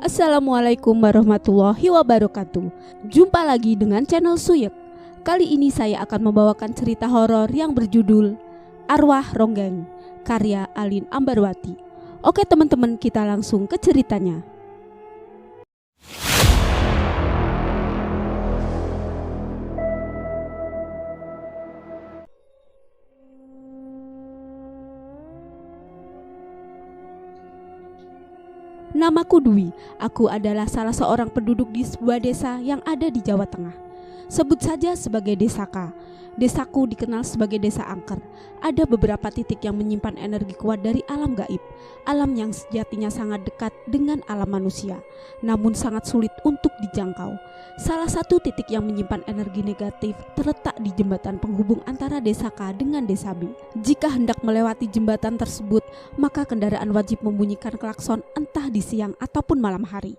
Assalamualaikum warahmatullahi wabarakatuh. Jumpa lagi dengan channel Suyek. Kali ini saya akan membawakan cerita horor yang berjudul Arwah Ronggeng, karya Alin Ambarwati. Oke teman-teman, kita langsung ke ceritanya. Namaku Dwi, aku adalah salah seorang penduduk di sebuah desa yang ada di Jawa Tengah. Sebut saja sebagai Desaka. Desaku dikenal sebagai desa angker. Ada beberapa titik yang menyimpan energi kuat dari alam gaib, alam yang sejatinya sangat dekat dengan alam manusia, namun sangat sulit untuk dijangkau. Salah satu titik yang menyimpan energi negatif terletak di jembatan penghubung antara desa K dengan desa B. Jika hendak melewati jembatan tersebut, maka kendaraan wajib membunyikan klakson entah di siang ataupun malam hari.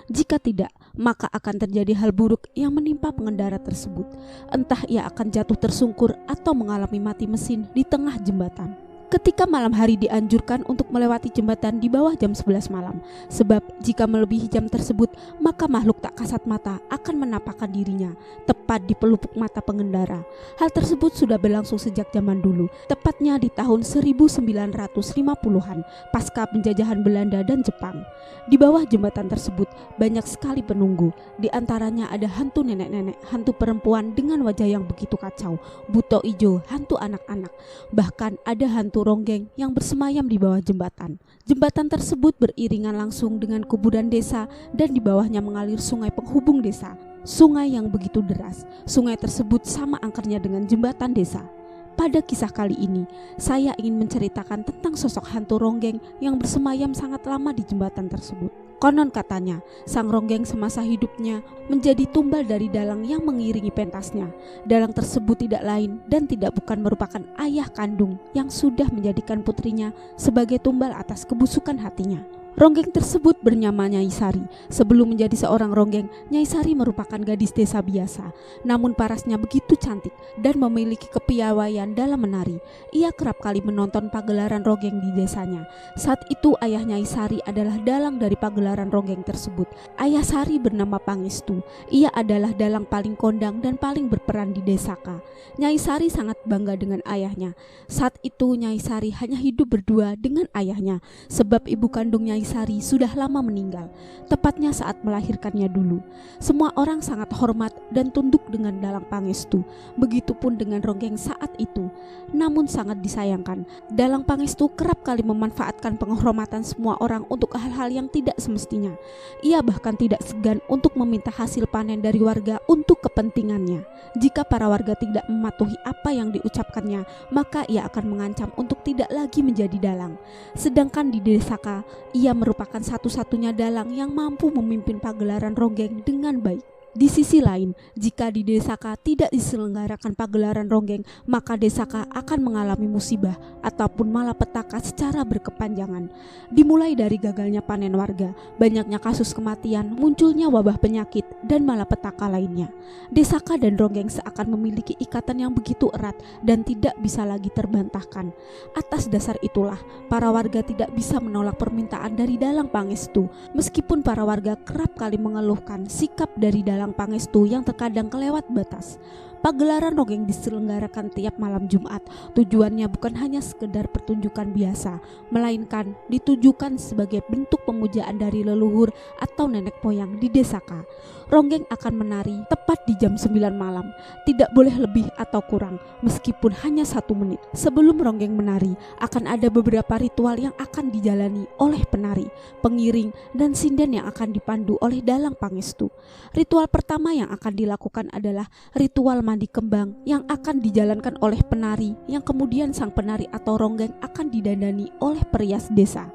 Jika tidak, maka akan terjadi hal buruk yang menimpa pengendara tersebut. Entah ia akan jatuh tersungkur atau mengalami mati mesin di tengah jembatan. Ketika malam hari dianjurkan untuk melewati jembatan di bawah jam 11 malam, sebab jika melebihi jam tersebut, maka makhluk tak kasat mata akan menampakkan dirinya tepat di pelupuk mata pengendara. Hal tersebut sudah berlangsung sejak zaman dulu, tepatnya di tahun 1950-an, pasca penjajahan Belanda dan Jepang. Di bawah jembatan tersebut banyak sekali penunggu, di antaranya ada hantu nenek-nenek, hantu perempuan dengan wajah yang begitu kacau, buto ijo, hantu anak-anak, bahkan ada hantu ronggeng yang bersemayam di bawah jembatan. Jembatan tersebut beriringan langsung dengan kuburan desa dan di bawahnya mengalir sungai penghubung desa. Sungai yang begitu deras. Sungai tersebut sama angkernya dengan jembatan desa. Pada kisah kali ini, saya ingin menceritakan tentang sosok hantu ronggeng yang bersemayam sangat lama di jembatan tersebut. Konon katanya, sang ronggeng semasa hidupnya menjadi tumbal dari dalang yang mengiringi pentasnya. Dalang tersebut tidak lain dan tidak bukan merupakan ayah kandung yang sudah menjadikan putrinya sebagai tumbal atas kebusukan hatinya. Ronggeng tersebut bernama Nyai Sari. Sebelum menjadi seorang ronggeng, Nyai Sari merupakan gadis desa biasa. Namun parasnya begitu cantik dan memiliki kepiawaian dalam menari. Ia kerap kali menonton pagelaran ronggeng di desanya. Saat itu ayah Nyai Sari adalah dalang dari pagelaran ronggeng tersebut. Ayah Sari bernama Pangestu. Ia adalah dalang paling kondang dan paling berperan di desa K. Nyai Sari sangat bangga dengan ayahnya. Saat itu Nyai Sari hanya hidup berdua dengan ayahnya, sebab ibu kandung Nyai Sari sudah lama meninggal, tepatnya saat melahirkannya dulu. Semua orang sangat hormat dan tunduk dengan dalang Pangestu, begitupun dengan ronggeng saat itu. Namun sangat disayangkan, dalang Pangestu kerap kali memanfaatkan penghormatan semua orang untuk hal-hal yang tidak semestinya. Ia bahkan tidak segan untuk meminta hasil panen dari warga untuk kepentingannya. Jika para warga tidak mematuhi apa yang diucapkannya, maka ia akan mengancam untuk tidak lagi menjadi dalang. Sedangkan di desa K, ia merupakan satu-satunya dalang yang mampu memimpin pagelaran ronggeng dengan baik. Di sisi lain, jika di desa K tidak diselenggarakan pagelaran ronggeng, maka desa K akan mengalami musibah ataupun malapetaka secara berkepanjangan. Dimulai dari gagalnya panen warga, banyaknya kasus kematian, munculnya wabah penyakit, dan malapetaka lainnya. Desa K dan ronggeng seakan memiliki ikatan yang begitu erat dan tidak bisa lagi terbantahkan. Atas dasar itulah, para warga tidak bisa menolak permintaan dari dalang Pangestu, meskipun para warga kerap kali mengeluhkan sikap dari dalang Pangestu yang terkadang kelewat batas. Pagelaran ronggeng diselenggarakan tiap malam Jumat. Tujuannya bukan hanya sekedar pertunjukan biasa, melainkan ditujukan sebagai bentuk pemujaan dari leluhur atau nenek moyang di desa K. Ronggeng akan menari tepat di jam 9 malam, tidak boleh lebih atau kurang, meskipun hanya 1 menit. Sebelum ronggeng menari, akan ada beberapa ritual yang akan dijalani oleh penari, pengiring, dan sinden yang akan dipandu oleh dalang Pangestu. Ritual pertama yang akan dilakukan adalah ritual mandi kembang yang akan dijalankan oleh penari, yang kemudian sang penari atau ronggeng akan didandani oleh perias desa.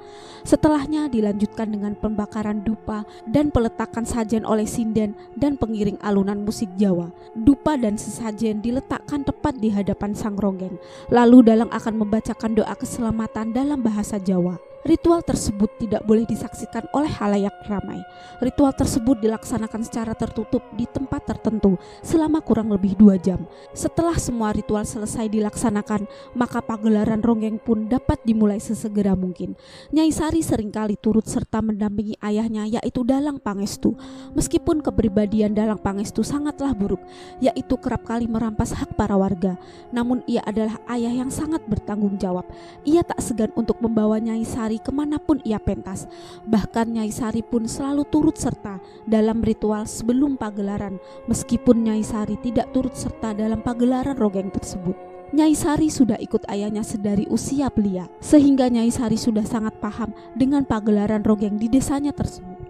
Setelahnya dilanjutkan dengan pembakaran dupa dan peletakan sajen oleh sinden dan pengiring alunan musik Jawa. Dupa dan sesajen diletakkan tepat di hadapan sang ronggeng. Lalu dalang akan membacakan doa keselamatan dalam bahasa Jawa. Ritual tersebut tidak boleh disaksikan oleh halayak ramai. Ritual tersebut dilaksanakan secara tertutup di tempat tertentu selama kurang lebih 2 jam. Setelah semua ritual selesai dilaksanakan, maka pagelaran ronggeng pun dapat dimulai sesegera mungkin. Nyai Sari seringkali turut serta mendampingi ayahnya, yaitu Dalang Pangestu. Meskipun kepribadian Dalang Pangestu sangatlah buruk, yaitu kerap kali merampas hak para warga, namun ia adalah ayah yang sangat bertanggung jawab. Ia tak segan untuk membawa Nyai Sari kemanapun ia pentas. Bahkan Nyai Sari pun selalu turut serta dalam ritual sebelum pagelaran, meskipun Nyai Sari tidak turut serta dalam pagelaran ronggeng tersebut. Nyai Sari sudah ikut ayahnya sedari usia belia, sehingga Nyai Sari sudah sangat paham dengan pagelaran ronggeng di desanya tersebut.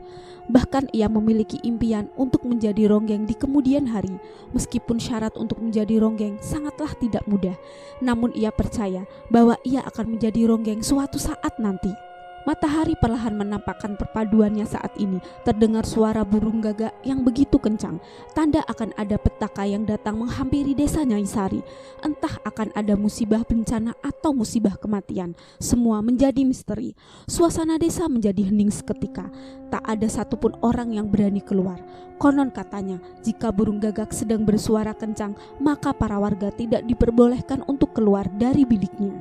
Bahkan ia memiliki impian untuk menjadi ronggeng di kemudian hari. Meskipun syarat untuk menjadi ronggeng sangatlah tidak mudah, namun ia percaya bahwa ia akan menjadi ronggeng suatu saat nanti. Matahari perlahan menampakkan perpaduannya saat ini. Terdengar suara burung gagak yang begitu kencang, tanda akan ada petaka yang datang menghampiri desa Nyai Sari. Entah akan ada musibah bencana atau musibah kematian, semua menjadi misteri. Suasana desa menjadi hening seketika. Tak ada satupun orang yang berani keluar. Konon katanya, jika burung gagak sedang bersuara kencang, maka para warga tidak diperbolehkan untuk keluar dari biliknya.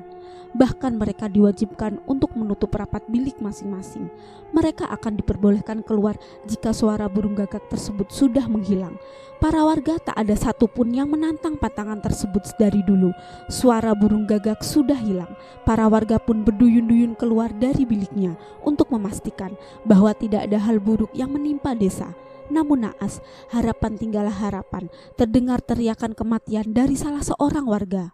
Bahkan mereka diwajibkan untuk menutup rapat bilik masing-masing. Mereka akan diperbolehkan keluar jika suara burung gagak tersebut sudah menghilang. Para warga tak ada satupun yang menantang pantangan tersebut dari dulu. Suara burung gagak sudah hilang. Para warga pun berduyun-duyun keluar dari biliknya untuk memastikan bahwa tidak ada hal buruk yang menimpa desa. Namun naas, harapan tinggallah harapan. Terdengar teriakan kematian dari salah seorang warga.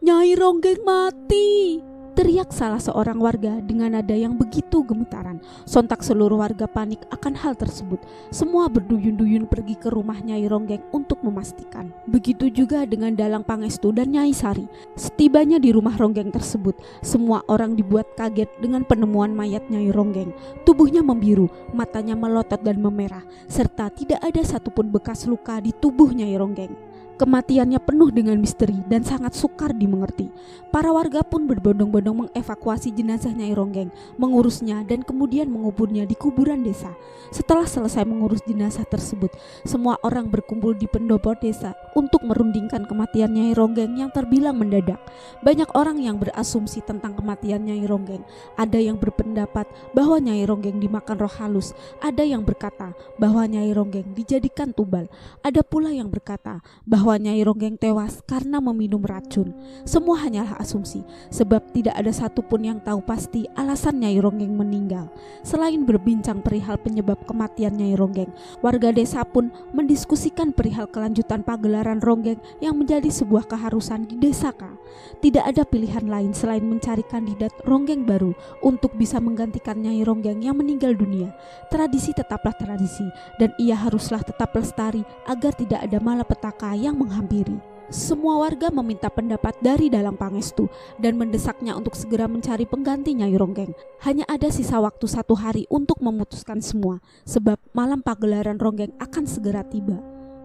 "Nyai Ronggeng mati!" teriak salah seorang warga dengan nada yang begitu gemetaran. Sontak seluruh warga panik akan hal tersebut. Semua berduyun-duyun pergi ke rumah Nyai Ronggeng untuk memastikan. Begitu juga dengan Dalang Pangestu dan Nyai Sari. Setibanya di rumah Ronggeng tersebut, semua orang dibuat kaget dengan penemuan mayat Nyai Ronggeng. Tubuhnya membiru, matanya melotot dan memerah, serta tidak ada satupun bekas luka di tubuh Nyai Ronggeng. Kematiannya penuh dengan misteri dan sangat sukar dimengerti. Para warga pun berbondong-bondong mengevakuasi jenazah Nyai Ronggeng, mengurusnya dan kemudian menguburnya di kuburan desa. Setelah selesai mengurus jenazah tersebut, semua orang berkumpul di pendopo desa untuk merundingkan kematian Nyai Ronggeng yang terbilang mendadak. Banyak orang yang berasumsi tentang kematian Nyai Ronggeng. Ada yang berpendapat bahwa Nyai Ronggeng dimakan roh halus, ada yang berkata bahwa Nyai Ronggeng dijadikan tumbal, ada pula yang berkata bahwa Nyai Ronggeng tewas karena meminum racun. Semua hanyalah asumsi, sebab tidak ada satupun yang tahu pasti alasan Nyai Ronggeng meninggal. Selain berbincang perihal penyebab kematian Nyai Ronggeng, warga desa pun mendiskusikan perihal kelanjutan pagelaran ronggeng yang menjadi sebuah keharusan di desa K. Tidak ada pilihan lain selain mencari kandidat ronggeng baru untuk bisa menggantikan Nyai Ronggeng yang meninggal dunia. Tradisi tetaplah tradisi, dan ia haruslah tetap lestari agar tidak ada malapetaka yang menghampiri. Semua warga meminta pendapat dari Dalang Pangestu dan mendesaknya untuk segera mencari pengganti Nyai Ronggeng. Hanya ada sisa waktu 1 hari untuk memutuskan semua, sebab malam pagelaran ronggeng akan segera tiba.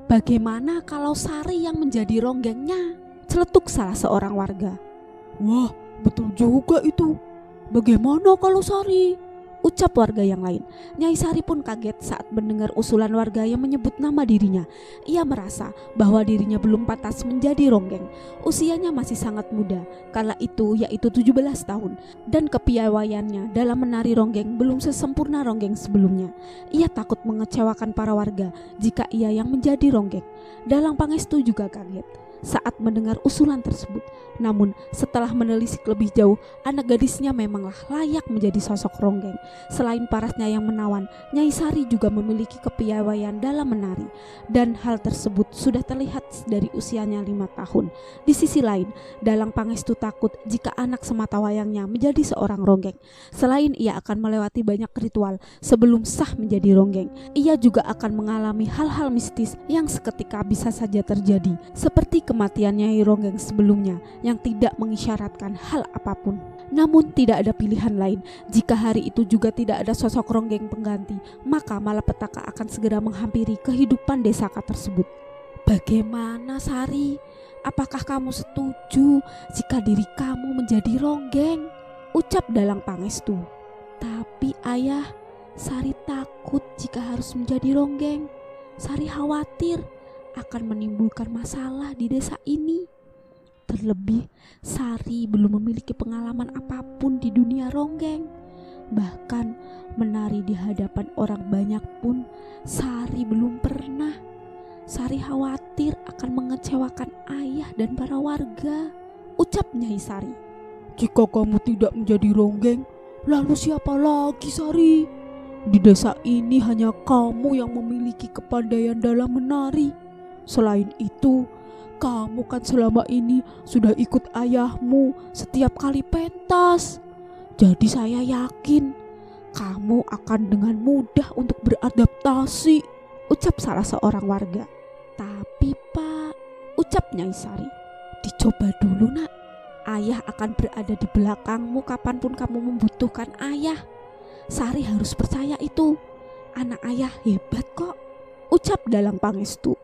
"Bagaimana kalau Sari yang menjadi ronggengnya?" celetuk salah seorang warga. "Wah, betul juga itu. Bagaimana kalau Sari?" ucap warga yang lain. Nyai Sari pun kaget saat mendengar usulan warga yang menyebut nama dirinya. Ia merasa bahwa dirinya belum pantas menjadi ronggeng. Usianya masih sangat muda, kala itu yaitu 17 tahun, dan kepiawaiannya dalam menari ronggeng belum sesempurna ronggeng sebelumnya. Ia takut mengecewakan para warga jika ia yang menjadi ronggeng. Dalang Pangestu juga kaget saat mendengar usulan tersebut. Namun setelah menelisik lebih jauh, anak gadisnya memanglah layak menjadi sosok ronggeng. Selain parasnya yang menawan, Nyai Sari juga memiliki kepiawaian dalam menari, dan hal tersebut sudah terlihat dari usianya 5 tahun. Di sisi lain, Dalang Pangestu takut jika anak sematawayangnya menjadi seorang ronggeng. Selain ia akan melewati banyak ritual sebelum sah menjadi ronggeng, ia juga akan mengalami hal-hal mistis yang seketika bisa saja terjadi, seperti kematian Nyai Ronggeng sebelumnya yang tidak mengisyaratkan hal apapun. Namun tidak ada pilihan lain. Jika hari itu juga tidak ada sosok ronggeng pengganti, maka malapetaka akan segera menghampiri kehidupan desa tersebut. "Bagaimana Sari? Apakah kamu setuju jika diri kamu menjadi ronggeng?" ucap Dalang Pangestu. Tapi ayah, Sari takut jika harus menjadi ronggeng. Sari khawatir akan menimbulkan masalah di desa ini. Terlebih, Sari belum memiliki pengalaman apapun di dunia ronggeng. Bahkan menari di hadapan orang banyak pun Sari belum pernah. Sari khawatir akan mengecewakan ayah dan para warga. Ucap Nyai Sari, "Jika kamu tidak menjadi ronggeng, lalu siapa lagi, Sari? Di desa ini hanya kamu yang memiliki kepandaian dalam menari. Selain itu, kamu kan selama ini sudah ikut ayahmu setiap kali pentas. Jadi saya yakin kamu akan dengan mudah untuk beradaptasi," ucap salah seorang warga. "Tapi Pak," ucap Nyai Sari, "dicoba dulu nak. Ayah akan berada di belakangmu kapanpun kamu membutuhkan ayah. Sari harus percaya itu. Anak ayah hebat kok," ucap Dalang Pangestu.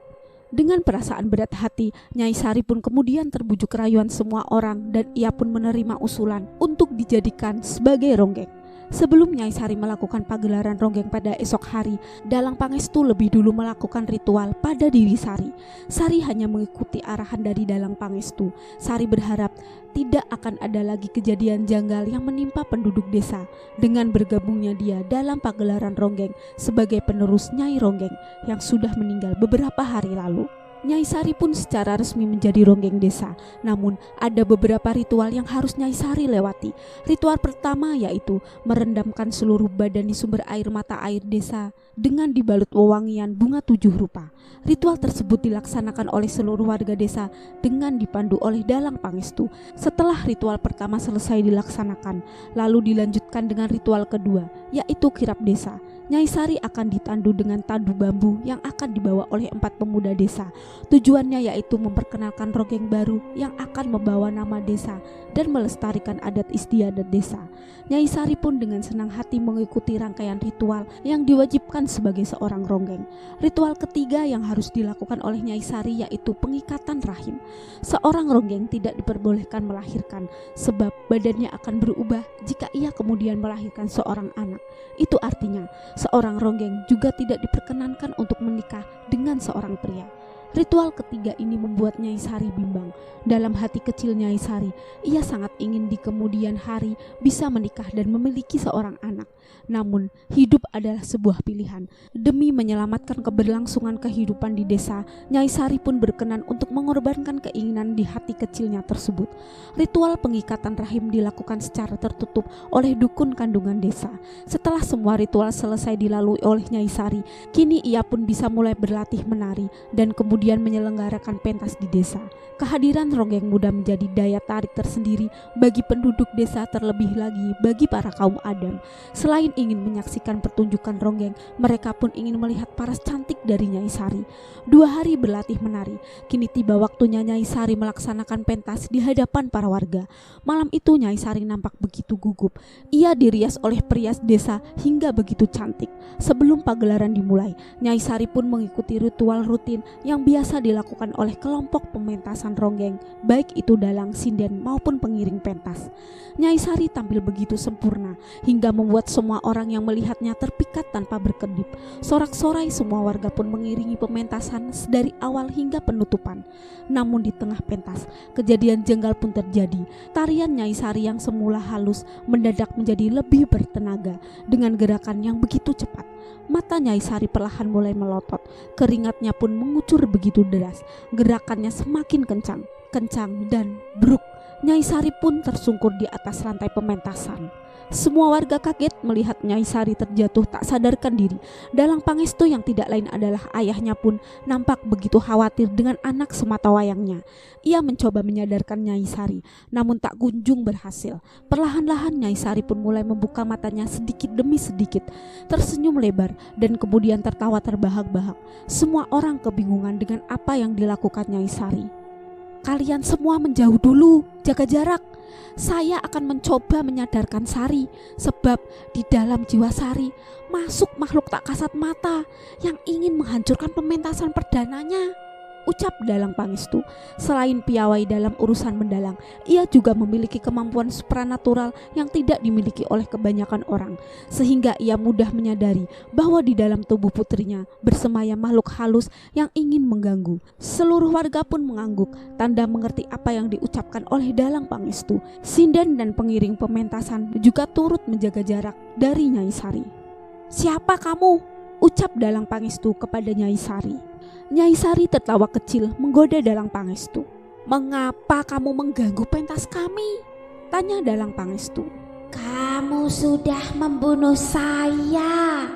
Dengan perasaan berat hati, Nyai Sari pun kemudian terbujuk rayuan semua orang dan ia pun menerima usulan untuk dijadikan sebagai ronggeng. Sebelum Nyai Sari melakukan pagelaran ronggeng pada esok hari, Dalang Pangestu lebih dulu melakukan ritual pada diri Sari. Sari hanya mengikuti arahan dari Dalang Pangestu. Sari berharap tidak akan ada lagi kejadian janggal yang menimpa penduduk desa dengan bergabungnya dia dalam pagelaran ronggeng sebagai penerus Nyai Ronggeng yang sudah meninggal beberapa hari lalu. Nyai Sari pun secara resmi menjadi ronggeng desa. Namun ada beberapa ritual yang harus Nyai Sari lewati. Ritual pertama yaitu merendamkan seluruh badan di sumber air mata air desa dengan dibalut wewangian bunga 7 rupa. Ritual tersebut dilaksanakan oleh seluruh warga desa dengan dipandu oleh Dalang Pangestu. Setelah ritual pertama selesai dilaksanakan, lalu dilanjutkan dengan ritual kedua yaitu kirap desa. Nyai Sari akan ditandu dengan tandu bambu yang akan dibawa oleh 4 pemuda desa. Tujuannya yaitu memperkenalkan ronggeng baru yang akan membawa nama desa dan melestarikan adat istiadat desa. Nyai Sari pun dengan senang hati mengikuti rangkaian ritual yang diwajibkan sebagai seorang ronggeng. Ritual ketiga yang harus dilakukan oleh Nyai Sari yaitu pengikatan rahim. Seorang ronggeng tidak diperbolehkan melahirkan sebab badannya akan berubah jika ia kemudian melahirkan seorang anak. Itu artinya seorang ronggeng juga tidak diperkenankan untuk menikah dengan seorang pria. Ritual ketiga ini membuat Nyai Sari bimbang. Dalam hati kecil Nyai Sari, ia sangat ingin di kemudian hari bisa menikah dan memiliki seorang anak. Namun, hidup adalah sebuah pilihan. Demi menyelamatkan keberlangsungan kehidupan di desa, Nyai Sari pun berkenan untuk mengorbankan keinginan di hati kecilnya tersebut. Ritual pengikatan rahim dilakukan secara tertutup oleh dukun kandungan desa. Setelah semua ritual selesai dilalui oleh Nyai Sari, kini ia pun bisa mulai berlatih menari dan kemudian menyelenggarakan pentas di desa. Kehadiran ronggeng muda menjadi daya tarik tersendiri bagi penduduk desa, terlebih lagi bagi para kaum Adam. Selain ingin menyaksikan pertunjukan ronggeng, mereka pun ingin melihat paras cantik dari Nyai Sari. 2 hari berlatih menari, kini tiba waktunya Nyai Sari melaksanakan pentas di hadapan para warga. Malam itu Nyai Sari nampak begitu gugup. Ia dirias oleh perias desa hingga begitu cantik. Sebelum pagelaran dimulai, Nyai Sari pun mengikuti ritual rutin yang biasa dilakukan oleh kelompok pementasan ronggeng, baik itu dalang, sinden maupun pengiring pentas. Nyai Sari tampil begitu sempurna hingga membuat semua orang yang melihatnya terpikat tanpa berkedip. Sorak-sorai semua warga pun mengiringi pementasan dari awal hingga penutupan. Namun di tengah pentas, kejadian janggal pun terjadi. Tarian Nyai Sari yang semula halus mendadak menjadi lebih bertenaga dengan gerakan yang begitu cepat. Mata Nyai Sari perlahan mulai melotot, keringatnya pun mengucur begitu deras. Gerakannya semakin kencang dan bruk. Nyai Sari pun tersungkur di atas rantai pementasan. Semua warga kaget melihat Nyai Sari terjatuh tak sadarkan diri. Dalang Pangestu yang tidak lain adalah ayahnya pun nampak begitu khawatir dengan anak sematawayangnya. Ia mencoba menyadarkan Nyai Sari, namun tak kunjung berhasil. Perlahan-lahan Nyai Sari pun mulai membuka matanya sedikit demi sedikit, tersenyum lebar dan kemudian tertawa terbahak-bahak. Semua orang kebingungan dengan apa yang dilakukan Nyai Sari. "Kalian semua menjauh dulu, jaga jarak. Saya akan mencoba menyadarkan Sari, sebab di dalam jiwa Sari masuk makhluk tak kasat mata yang ingin menghancurkan pementasan perdananya," Ucap Dalang Pangestu, selain piawai dalam urusan mendalang, ia juga memiliki kemampuan supranatural yang tidak dimiliki oleh kebanyakan orang, sehingga ia mudah menyadari bahwa di dalam tubuh putrinya bersemayam makhluk halus yang ingin mengganggu. Seluruh warga pun mengangguk, tanda mengerti apa yang diucapkan oleh Dalang Pangestu. Sinden dan pengiring pementasan juga turut menjaga jarak dari Nyai Sari. "Siapa kamu?" ucap Dalang Pangestu kepada Nyai Sari. Nyai Sari tertawa kecil menggoda Dalang Pangestu. "Mengapa kamu mengganggu pentas kami?" tanya Dalang Pangestu. "Kamu sudah membunuh saya,"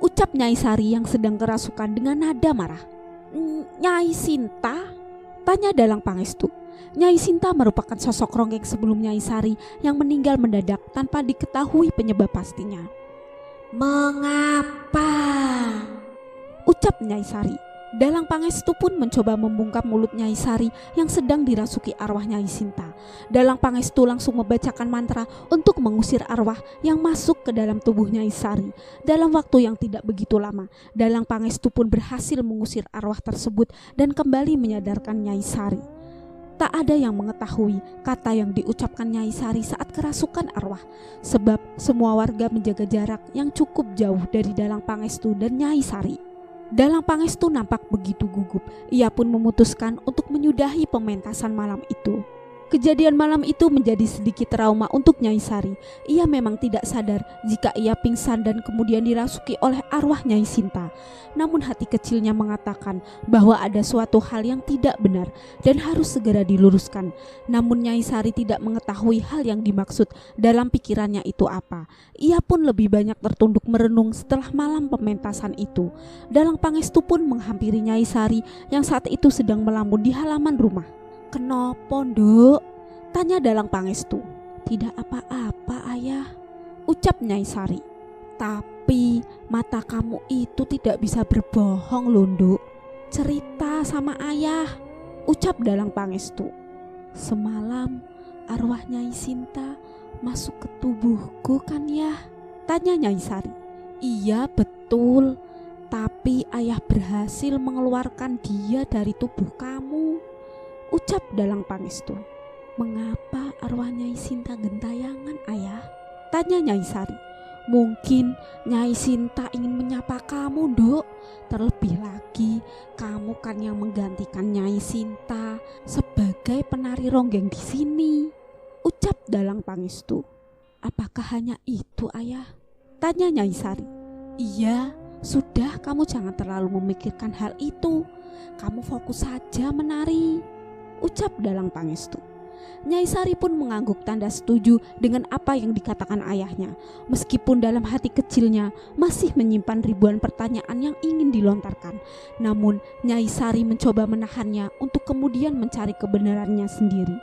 ucap Nyai Sari yang sedang kerasukan dengan nada marah. "Nyai Sinta?" tanya Dalang Pangestu. Nyai Sinta merupakan sosok ronggeng sebelum Nyai Sari yang meninggal mendadak tanpa diketahui penyebab pastinya. "Mengapa?" ucap Nyai Sari. Dalang Pangestu pun mencoba membungkam mulut Nyai Sari yang sedang dirasuki arwah Nyai Sinta. Dalang Pangestu langsung membacakan mantra untuk mengusir arwah yang masuk ke dalam tubuh Nyai Sari. Dalam waktu yang tidak begitu lama, Dalang Pangestu pun berhasil mengusir arwah tersebut dan kembali menyadarkan Nyai Sari. Tak ada yang mengetahui kata yang diucapkan Nyai Sari saat kerasukan arwah, sebab semua warga menjaga jarak yang cukup jauh dari Dalang Pangestu dan Nyai Sari. Dalang Pangestu nampak begitu gugup. Ia pun memutuskan untuk menyudahi pementasan malam itu. Kejadian malam itu menjadi sedikit trauma untuk Nyai Sari. Ia memang tidak sadar jika ia pingsan dan kemudian dirasuki oleh arwah Nyai Sinta. Namun hati kecilnya mengatakan bahwa ada suatu hal yang tidak benar dan harus segera diluruskan. Namun Nyai Sari tidak mengetahui hal yang dimaksud dalam pikirannya itu apa. Ia pun lebih banyak tertunduk merenung setelah malam pementasan itu. Dalang Pangestu pun menghampiri Nyai Sari yang saat itu sedang melamun di halaman rumah. "Kenapa, Nduk?" tanya Dalang Pangestu. "Tidak apa-apa, Ayah," ucap Nyai Sari. "Tapi mata kamu itu tidak bisa berbohong loh, Nduk. Cerita sama Ayah," ucap Dalang Pangestu. "Semalam arwah Nyai Sinta masuk ke tubuhku kan ya?" tanya Nyai Sari. "Iya betul, tapi Ayah berhasil mengeluarkan dia dari tubuh kamu," ucap Dalang Pangestu. "Mengapa arwah Nyai Sinta gentayangan, Ayah?" tanya Nyai Sari. "Mungkin Nyai Sinta ingin menyapa kamu, Nduk. Terlebih lagi, kamu kan yang menggantikan Nyai Sinta sebagai penari ronggeng di sini," ucap Dalang Pangestu. "Apakah hanya itu, Ayah?" tanya Nyai Sari. "Iya, sudah, kamu jangan terlalu memikirkan hal itu. Kamu fokus saja menari," ucap Dalang Pangestu. Nyai Sari pun mengangguk tanda setuju dengan apa yang dikatakan ayahnya. Meskipun dalam hati kecilnya masih menyimpan ribuan pertanyaan yang ingin dilontarkan, namun Nyai Sari mencoba menahannya untuk kemudian mencari kebenarannya sendiri.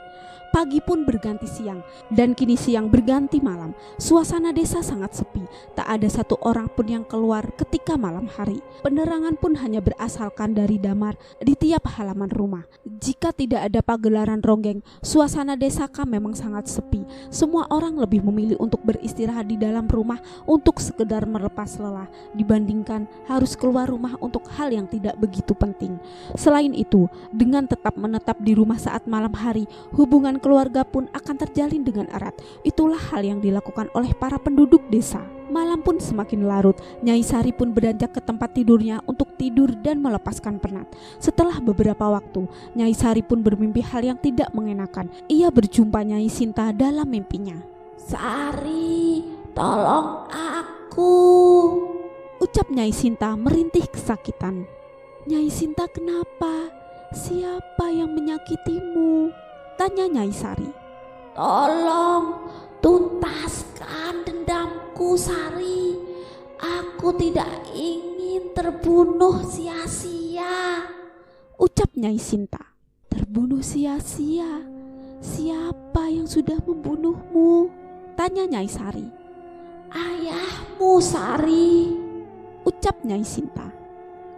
Pagi pun berganti siang dan kini siang berganti malam. Suasana desa sangat sepi. Tak ada satu orang pun yang keluar ketika malam hari. Penerangan pun hanya berasalkan dari damar di tiap halaman rumah. Jika tidak ada pagelaran ronggeng, suasana desa memang sangat sepi. Semua orang lebih memilih untuk beristirahat di dalam rumah untuk sekedar melepas lelah dibandingkan harus keluar rumah untuk hal yang tidak begitu penting. Selain itu, dengan tetap menetap di rumah saat malam hari, hubungan keluarga pun akan terjalin dengan erat. Itulah hal yang dilakukan oleh para penduduk desa. Malam pun semakin larut. Nyai Sari pun beranjak ke tempat tidurnya untuk tidur dan melepaskan penat. Setelah beberapa waktu, Nyai Sari pun bermimpi hal yang tidak mengenakan. Ia berjumpa Nyai Sinta dalam mimpinya. "Sari, tolong aku," ucap Nyai Sinta merintih kesakitan. "Nyai Sinta, kenapa? Siapa yang menyakitimu?" tanya Nyai Sari. "Tolong tuntaskan dendamku, Sari. Aku tidak ingin terbunuh sia-sia," ucap Nyai Sinta. "Terbunuh sia-sia? Siapa yang sudah membunuhmu?" tanya Nyai Sari. "Ayahmu, Sari," ucap Nyai Sinta.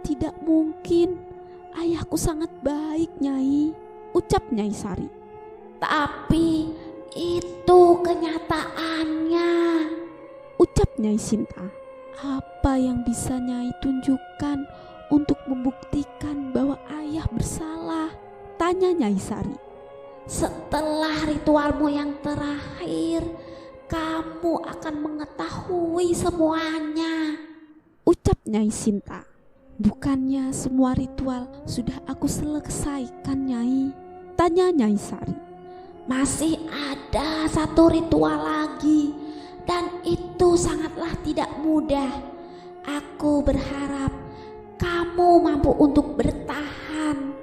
"Tidak mungkin, ayahku sangat baik, Nyai," ucap Nyai Sari. "Tapi itu kenyataannya," ucap Nyai Sinta. "Apa yang bisa Nyai tunjukkan untuk membuktikan bahwa ayah bersalah? Tanya Nyai Sari. Setelah ritualmu yang terakhir, kamu akan mengetahui semuanya, ucap Nyai Sinta. Bukannya semua ritual sudah aku selesaikan, Nyai? Tanya Nyai Sari. Masih ada satu ritual lagi, dan itu sangatlah tidak mudah. Aku berharap kamu mampu untuk bertahan,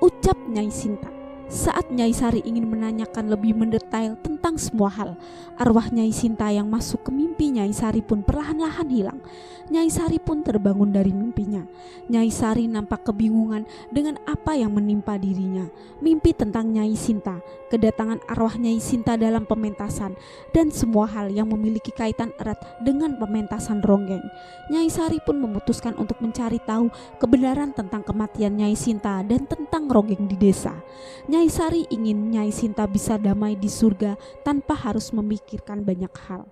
ucap Nyai Sinta. Saat Nyai Sari ingin menanyakan lebih mendetail tentang semua hal, arwah Nyai Sinta yang masuk ke mimpi Nyai Sari pun perlahan-lahan hilang. Nyai Sari pun terbangun dari mimpinya. Nyai Sari nampak kebingungan dengan apa yang menimpa dirinya. Mimpi tentang Nyai Sinta, kedatangan arwah Nyai Sinta dalam pementasan, dan semua hal yang memiliki kaitan erat dengan pementasan ronggeng. Nyai Sari pun memutuskan untuk mencari tahu kebenaran tentang kematian Nyai Sinta dan tentang ronggeng di desa. Nyai Sari ingin Nyai Sinta bisa damai di surga tanpa harus memikirkan banyak hal.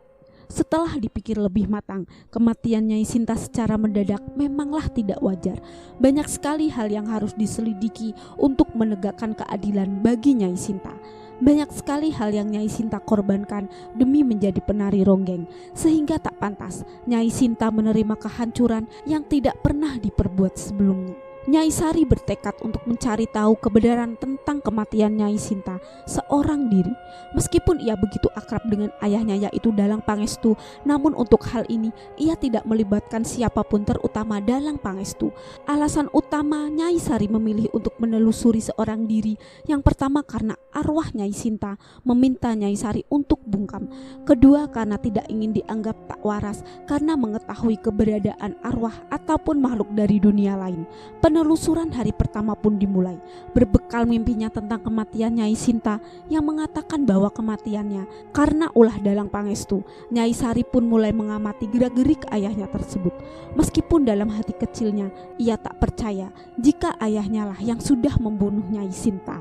Setelah dipikir lebih matang, kematian Nyai Sinta secara mendadak memanglah tidak wajar. Banyak sekali hal yang harus diselidiki untuk menegakkan keadilan bagi Nyai Sinta. Banyak sekali hal yang Nyai Sinta korbankan demi menjadi penari ronggeng, sehingga tak pantas Nyai Sinta menerima kehancuran yang tidak pernah diperbuat sebelumnya. Nyai Sari bertekad untuk mencari tahu kebenaran tentang kematian Nyai Sinta seorang diri. Meskipun ia begitu akrab dengan ayahnya yaitu Dalang Pangestu, namun untuk hal ini ia tidak melibatkan siapapun terutama Dalang Pangestu. Alasan utama Nyai Sari memilih untuk menelusuri seorang diri, yang pertama karena arwah Nyai Sinta meminta Nyai Sari untuk bungkam. Kedua karena tidak ingin dianggap tak waras karena mengetahui keberadaan arwah ataupun makhluk dari dunia lain. Penelusuran hari pertama pun dimulai. Berbekal mimpinya tentang kematian Nyai Sinta yang mengatakan bahwa kematiannya karena ulah Dalang Pangestu, Nyai Sari pun mulai mengamati gerak-gerik ayahnya tersebut. Meskipun dalam hati kecilnya ia tak percaya jika ayahnya lah yang sudah membunuh Nyai Sinta.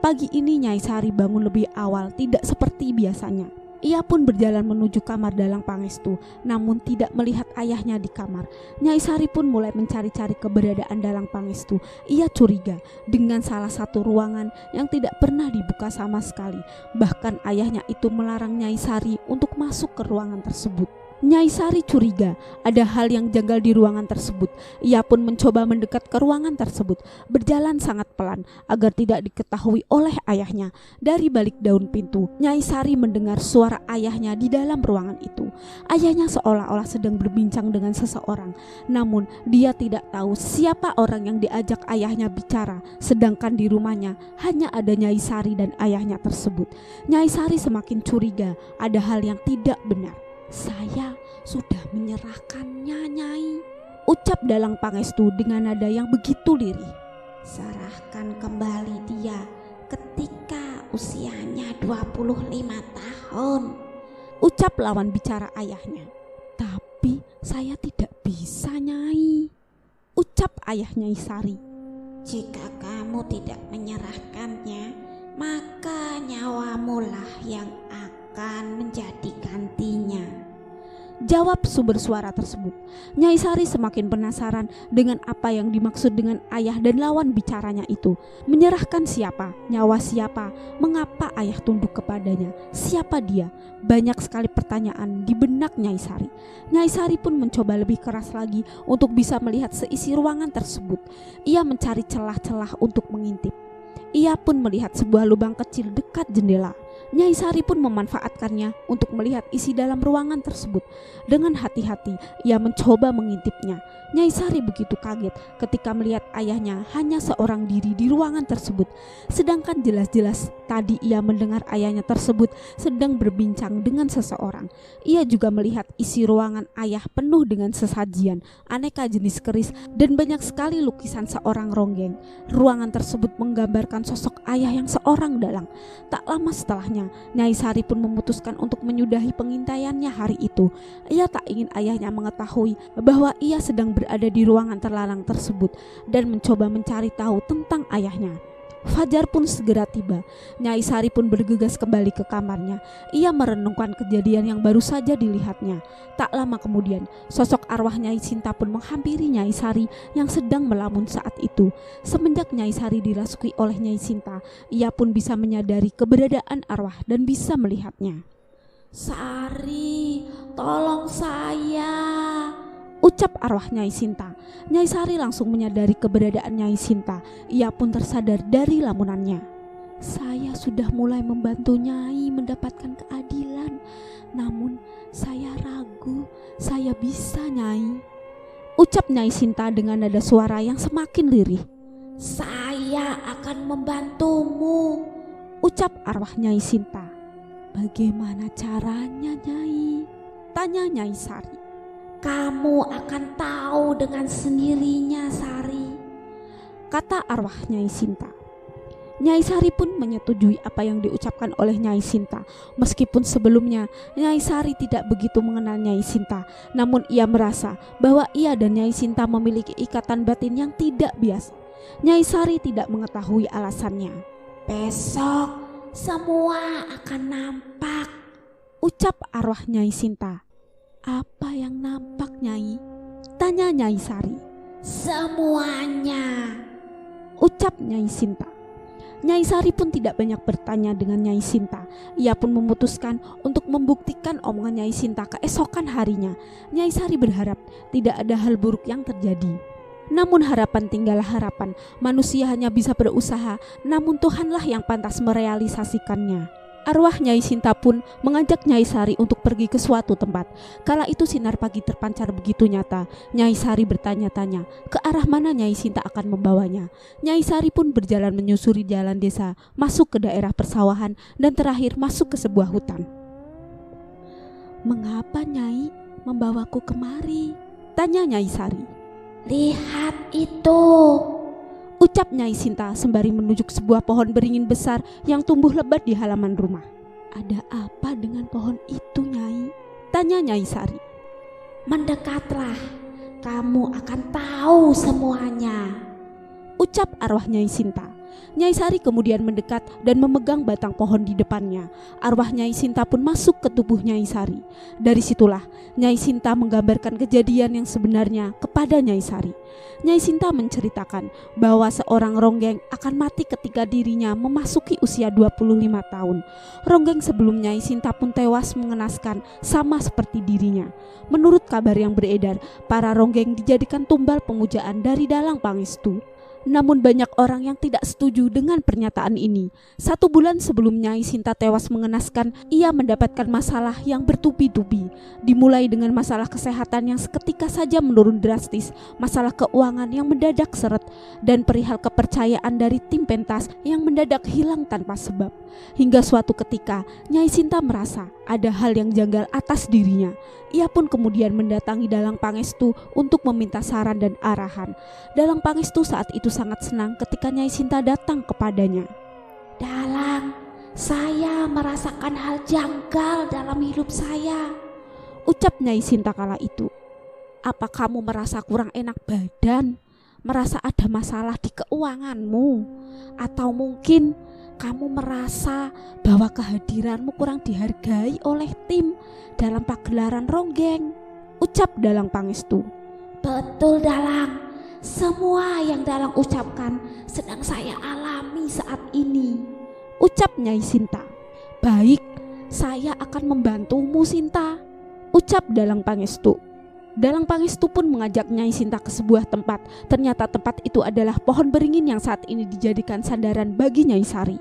Pagi ini Nyai Sari bangun lebih awal, tidak seperti biasanya. Ia pun berjalan menuju kamar Dalang Pangestu, namun tidak melihat ayahnya di kamar. Nyai Sari pun mulai mencari-cari keberadaan Dalang Pangestu. Ia curiga dengan salah satu ruangan yang tidak pernah dibuka sama sekali. Bahkan ayahnya itu melarang Nyai Sari untuk masuk ke ruangan tersebut. Nyai Sari curiga ada hal yang janggal di ruangan tersebut. Ia pun mencoba mendekat ke ruangan tersebut, berjalan sangat pelan agar tidak diketahui oleh ayahnya. Dari balik daun pintu, Nyai Sari mendengar suara ayahnya di dalam ruangan itu. Ayahnya seolah-olah sedang berbincang dengan seseorang, namun dia tidak tahu siapa orang yang diajak ayahnya bicara. Sedangkan di rumahnya hanya ada Nyai Sari dan ayahnya tersebut. Nyai Sari semakin curiga ada hal yang tidak benar. "Saya sudah menyerahkannya, Nyai," ucap Dalang Pangestu dengan nada yang begitu lirih. "Serahkan kembali dia ketika usianya 25 tahun," ucap lawan bicara ayahnya. "Tapi saya tidak bisa, Nyai," ucap ayah Nyai Sari. "Jika kamu tidak menyerahkannya, maka nyawamulah yang akan menjadi gantinya," jawab sumber suara tersebut. Nyai Sari semakin penasaran dengan apa yang dimaksud dengan ayah dan lawan bicaranya itu. Menyerahkan siapa? Nyawa siapa? Mengapa ayah tunduk kepadanya? Siapa dia? Banyak sekali pertanyaan di benak Nyai Sari. Nyai Sari pun mencoba lebih keras lagi untuk bisa melihat seisi ruangan tersebut. Ia mencari celah-celah untuk mengintip. Ia pun melihat sebuah lubang kecil dekat jendela. Nyai Sari pun memanfaatkannya untuk melihat isi dalam ruangan tersebut. Dengan hati-hati ia mencoba mengintipnya. Nyai Sari begitu kaget ketika melihat ayahnya hanya seorang diri di ruangan tersebut. Sedangkan jelas-jelas tadi ia mendengar ayahnya tersebut sedang berbincang dengan seseorang. Ia juga melihat isi ruangan ayah penuh dengan sesajian, aneka jenis keris dan banyak sekali lukisan seorang ronggeng. Ruangan tersebut menggambarkan sosok ayah yang seorang dalang. Tak lama setelahnya, Nyai Sari pun memutuskan untuk menyudahi pengintaiannya hari itu. Ia tak ingin ayahnya mengetahui bahwa ia sedang berada di ruangan terlarang tersebut dan mencoba mencari tahu tentang ayahnya. Fajar pun segera tiba. Nyai Sari pun bergegas kembali ke kamarnya. Ia merenungkan kejadian yang baru saja dilihatnya. Tak lama kemudian, sosok arwah Nyai Sinta pun menghampiri Nyai Sari yang sedang melamun saat itu. Semenjak Nyai Sari dirasuki oleh Nyai Sinta, ia pun bisa menyadari keberadaan arwah dan bisa melihatnya. "Sari, tolong saya," ucap arwah Nyai Sinta. Nyai Sari langsung menyadari keberadaan Nyai Sinta. Ia pun tersadar dari lamunannya. "Saya sudah mulai membantu Nyai mendapatkan keadilan. Namun saya ragu saya bisa, Nyai," ucap Nyai Sinta dengan nada suara yang semakin lirih. "Saya akan membantumu," ucap arwah Nyai Sinta. "Bagaimana caranya, Nyai?" tanya Nyai Sari. "Kamu akan tahu dengan sendirinya, Sari," kata arwah Nyai Sinta. Nyai Sari pun menyetujui apa yang diucapkan oleh Nyai Sinta. Meskipun sebelumnya Nyai Sari tidak begitu mengenal Nyai Sinta, namun ia merasa bahwa ia dan Nyai Sinta memiliki ikatan batin yang tidak biasa. Nyai Sari tidak mengetahui alasannya. "Besok semua akan nampak," ucap arwah Nyai Sinta. "Apa yang nampak, Nyai?" tanya Nyai Sari. "Semuanya," ucap Nyai Sinta. Nyai Sari pun tidak banyak bertanya dengan Nyai Sinta. Ia pun memutuskan untuk membuktikan omongan Nyai Sinta keesokan harinya. Nyai Sari berharap tidak ada hal buruk yang terjadi. Namun harapan tinggallah harapan. Manusia hanya bisa berusaha, namun Tuhanlah yang pantas merealisasikannya. Arwah Nyai Sinta pun mengajak Nyai Sari untuk pergi ke suatu tempat. Kala itu sinar pagi terpancar begitu nyata. Nyai Sari bertanya-tanya ke arah mana Nyai Sinta akan membawanya. Nyai Sari pun berjalan menyusuri jalan desa, masuk ke daerah persawahan, dan terakhir masuk ke sebuah hutan. "Mengapa Nyai membawaku kemari?" tanya Nyai Sari. "Lihat itu," ucap Nyai Sinta sembari menunjuk sebuah pohon beringin besar yang tumbuh lebat di halaman rumah. "Ada apa dengan pohon itu, Nyai?" tanya Nyai Sari. "Mendekatlah, kamu akan tahu semuanya," ucap arwah Nyai Sinta. Nyai Sari kemudian mendekat dan memegang batang pohon di depannya. Arwah Nyai Sinta pun masuk ke tubuh Nyai Sari. Dari situlah Nyai Sinta menggambarkan kejadian yang sebenarnya kepada Nyai Sari. Nyai Sinta menceritakan bahwa seorang ronggeng akan mati ketika dirinya memasuki usia 25 tahun. Ronggeng sebelum Nyai Sinta pun tewas mengenaskan sama seperti dirinya. Menurut kabar yang beredar, para ronggeng dijadikan tumbal pemujaan dari Dalang Pangestu. Namun banyak orang yang tidak setuju dengan pernyataan ini. 1 bulan sebelum Nyai Sinta tewas mengenaskan, ia mendapatkan masalah yang bertubi-tubi. Dimulai dengan masalah kesehatan yang seketika saja menurun drastis, masalah keuangan yang mendadak seret, dan perihal kepercayaan dari tim pentas yang mendadak hilang tanpa sebab. Hingga suatu ketika, Nyai Sinta merasa ada hal yang janggal atas dirinya. Ia pun kemudian mendatangi Dalang Pangestu untuk meminta saran dan arahan. Dalang Pangestu saat itu sangat senang ketika Nyai Sinta datang kepadanya. "Dalang, saya merasakan hal janggal dalam hidup saya," ucap Nyai Sinta kala itu. "Apa kamu merasa kurang enak badan? Merasa ada masalah di keuanganmu? Atau mungkin kamu merasa bahwa kehadiranmu kurang dihargai oleh tim dalam pagelaran ronggeng?" ucap Dalang Pangestu. "Betul, Dalang. Semua yang Dalang ucapkan sedang saya alami saat ini," ucap Nyai Sinta. "Baik, saya akan membantumu, Sinta," ucap Dalang Pangestu. Dalang Pangestu pun mengajak Nyai Sinta ke sebuah tempat. Ternyata tempat itu adalah pohon beringin yang saat ini dijadikan sandaran bagi Nyai Sari.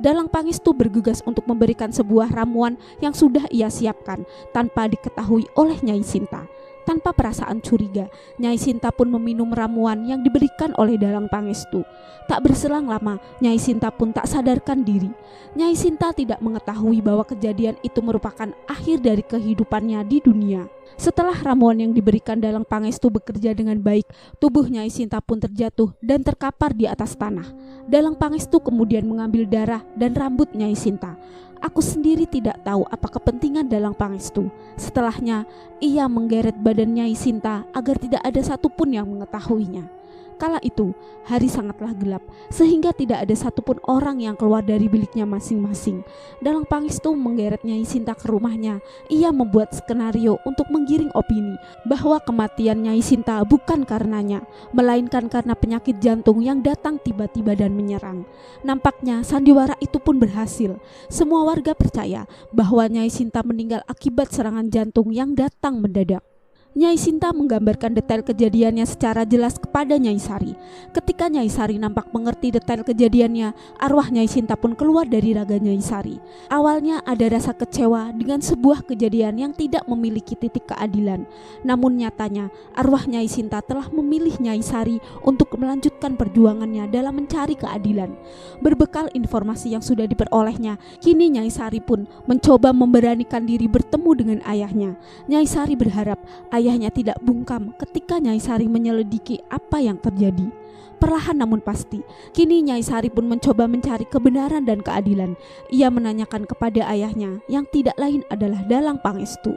Dalang Pangestu bergegas untuk memberikan sebuah ramuan yang sudah ia siapkan tanpa diketahui oleh Nyai Sinta. Tanpa perasaan curiga, Nyai Sinta pun meminum ramuan yang diberikan oleh Dalang Pangestu. Tak berselang lama, Nyai Sinta pun tak sadarkan diri. Nyai Sinta tidak mengetahui bahwa kejadian itu merupakan akhir dari kehidupannya di dunia. Setelah ramuan yang diberikan Dalang Pangestu bekerja dengan baik, tubuh Nyai Sinta pun terjatuh dan terkapar di atas tanah. Dalang Pangestu kemudian mengambil darah dan rambut Nyai Sinta. Aku sendiri tidak tahu apa kepentingan Dalang Pangestu. Setelahnya, ia menggeret badan Nyai Sinta agar tidak ada satupun yang mengetahuinya. Kala itu hari sangatlah gelap, sehingga tidak ada satupun orang yang keluar dari biliknya masing-masing. Dalang Pangestu menggeret Nyai Sinta ke rumahnya. Ia membuat skenario untuk menggiring opini bahwa kematian Nyai Sinta bukan karenanya, melainkan karena penyakit jantung yang datang tiba-tiba dan menyerang. Nampaknya sandiwara itu pun berhasil. Semua warga percaya bahwa Nyai Sinta meninggal akibat serangan jantung yang datang mendadak. Nyai Sinta menggambarkan detail kejadiannya secara jelas kepada Nyai Sari. Ketika Nyai Sari nampak mengerti detail kejadiannya, arwah Nyai Sinta pun keluar dari raga Nyai Sari. Awalnya ada rasa kecewa dengan sebuah kejadian yang tidak memiliki titik keadilan. Namun nyatanya arwah Nyai Sinta telah memilih Nyai Sari untuk melanjutkan perjuangannya dalam mencari keadilan. Berbekal informasi yang sudah diperolehnya, kini Nyai Sari pun mencoba memberanikan diri bertemu dengan ayahnya. Nyai Sari berharap ayahnya tidak bungkam ketika Nyai Sari menyelidiki apa yang terjadi. Perlahan namun pasti, kini Nyai Sari pun mencoba mencari kebenaran dan keadilan. Ia menanyakan kepada ayahnya yang tidak lain adalah Dalang Pangestu.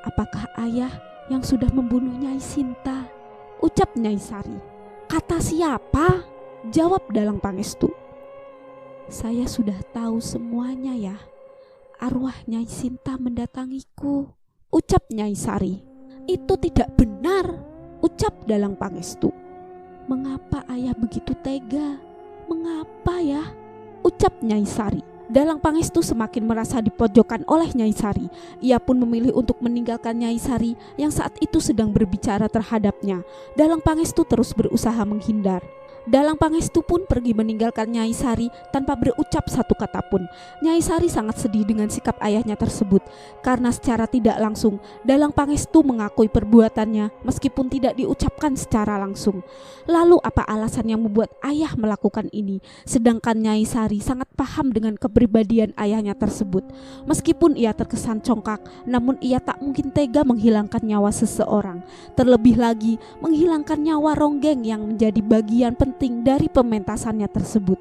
Apakah ayah yang sudah membunuh Nyai Sinta? Ucap Nyai Sari. Kata siapa? Jawab Dalang Pangestu. Saya sudah tahu semuanya ya. Arwah Nyai Sinta mendatangiku. Ucap Nyai Sari. Itu tidak benar, ucap Dalang Pangestu. Mengapa ayah begitu tega? Mengapa ya? Ucap Nyai Sari. Dalang Pangestu semakin merasa dipojokkan oleh Nyai Sari. Ia pun memilih untuk meninggalkan Nyai Sari yang saat itu sedang berbicara terhadapnya. Dalang Pangestu terus berusaha menghindar. Dalang Pangestu pun pergi meninggalkan Nyai Sari tanpa berucap satu kata pun. Nyai Sari sangat sedih dengan sikap ayahnya tersebut, karena secara tidak langsung Dalang Pangestu mengakui perbuatannya meskipun tidak diucapkan secara langsung. Lalu apa alasan yang membuat ayah melakukan ini, sedangkan Nyai Sari sangat paham dengan kepribadian ayahnya tersebut. Meskipun ia terkesan congkak, namun ia tak mungkin tega menghilangkan nyawa seseorang, terlebih lagi menghilangkan nyawa Ronggeng yang menjadi bagian penting dari pementasannya tersebut.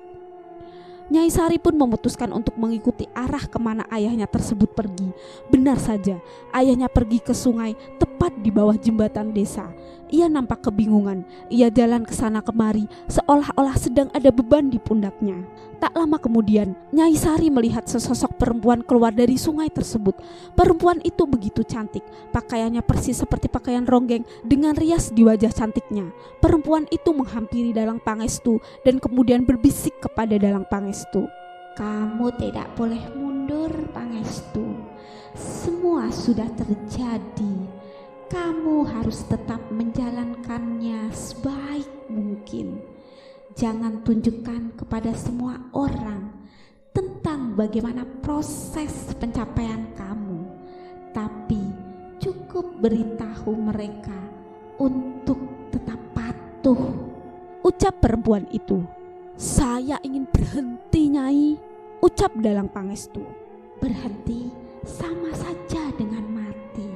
Nyai Sari pun memutuskan untuk mengikuti arah kemana ayahnya tersebut pergi. Benar saja, ayahnya pergi ke sungai tepat di bawah jembatan desa. Ia nampak kebingungan. Ia jalan ke sana kemari seolah-olah sedang ada beban di pundaknya. Tak lama kemudian, Nyai Sari melihat sesosok perempuan keluar dari sungai tersebut. Perempuan itu begitu cantik, pakaiannya persis seperti pakaian Ronggeng dengan rias di wajah cantiknya. Perempuan itu menghampiri Dalang Pangestu dan kemudian berbisik kepada Dalang Pangestu. Kamu tidak boleh mundur, Pangestu. Semua sudah terjadi. Kamu harus tetap menjalankannya sebaik mungkin. Jangan tunjukkan kepada semua orang tentang bagaimana proses pencapaian kamu, tapi cukup beritahu mereka untuk tetap patuh. Ucap perempuan itu. Saya ingin berhenti, Nyai. Ucap Dalang Pangestu. Berhenti sama saja dengan mati.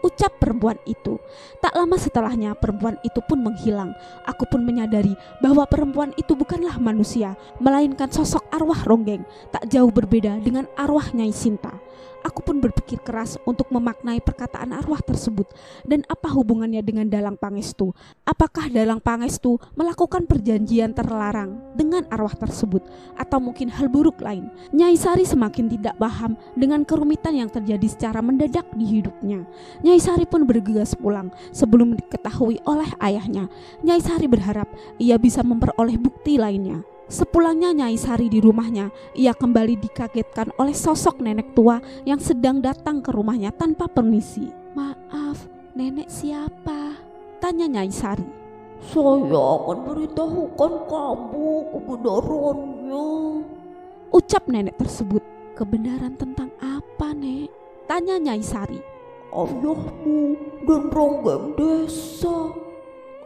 Ucap perempuan itu. Tak lama setelahnya perempuan itu pun menghilang. Aku pun menyadari bahwa perempuan itu bukanlah manusia, melainkan sosok arwah Ronggeng, tak jauh berbeda dengan arwah Nyai Sinta. Aku pun berpikir keras untuk memaknai perkataan arwah tersebut. Dan apa hubungannya dengan Dalang Pangestu? Apakah Dalang Pangestu melakukan perjanjian terlarang dengan arwah tersebut? Atau mungkin hal buruk lain? Nyai Sari semakin tidak paham dengan kerumitan yang terjadi secara mendadak di hidupnya. Nyai Sari pun bergegas pulang sebelum diketahui oleh ayahnya. Nyai Sari berharap ia bisa memperoleh bukti lainnya. Sepulangnya Nyai Sari di rumahnya, ia kembali dikagetkan oleh sosok nenek tua yang sedang datang ke rumahnya tanpa permisi. Maaf, nenek siapa? Tanya Nyai Sari. Saya akan beritahukan kamu kebenarannya. Ucap nenek tersebut. Kebenaran tentang apa, Nek? Tanya Nyai Sari. Ayahmu dan Ronggeng desa.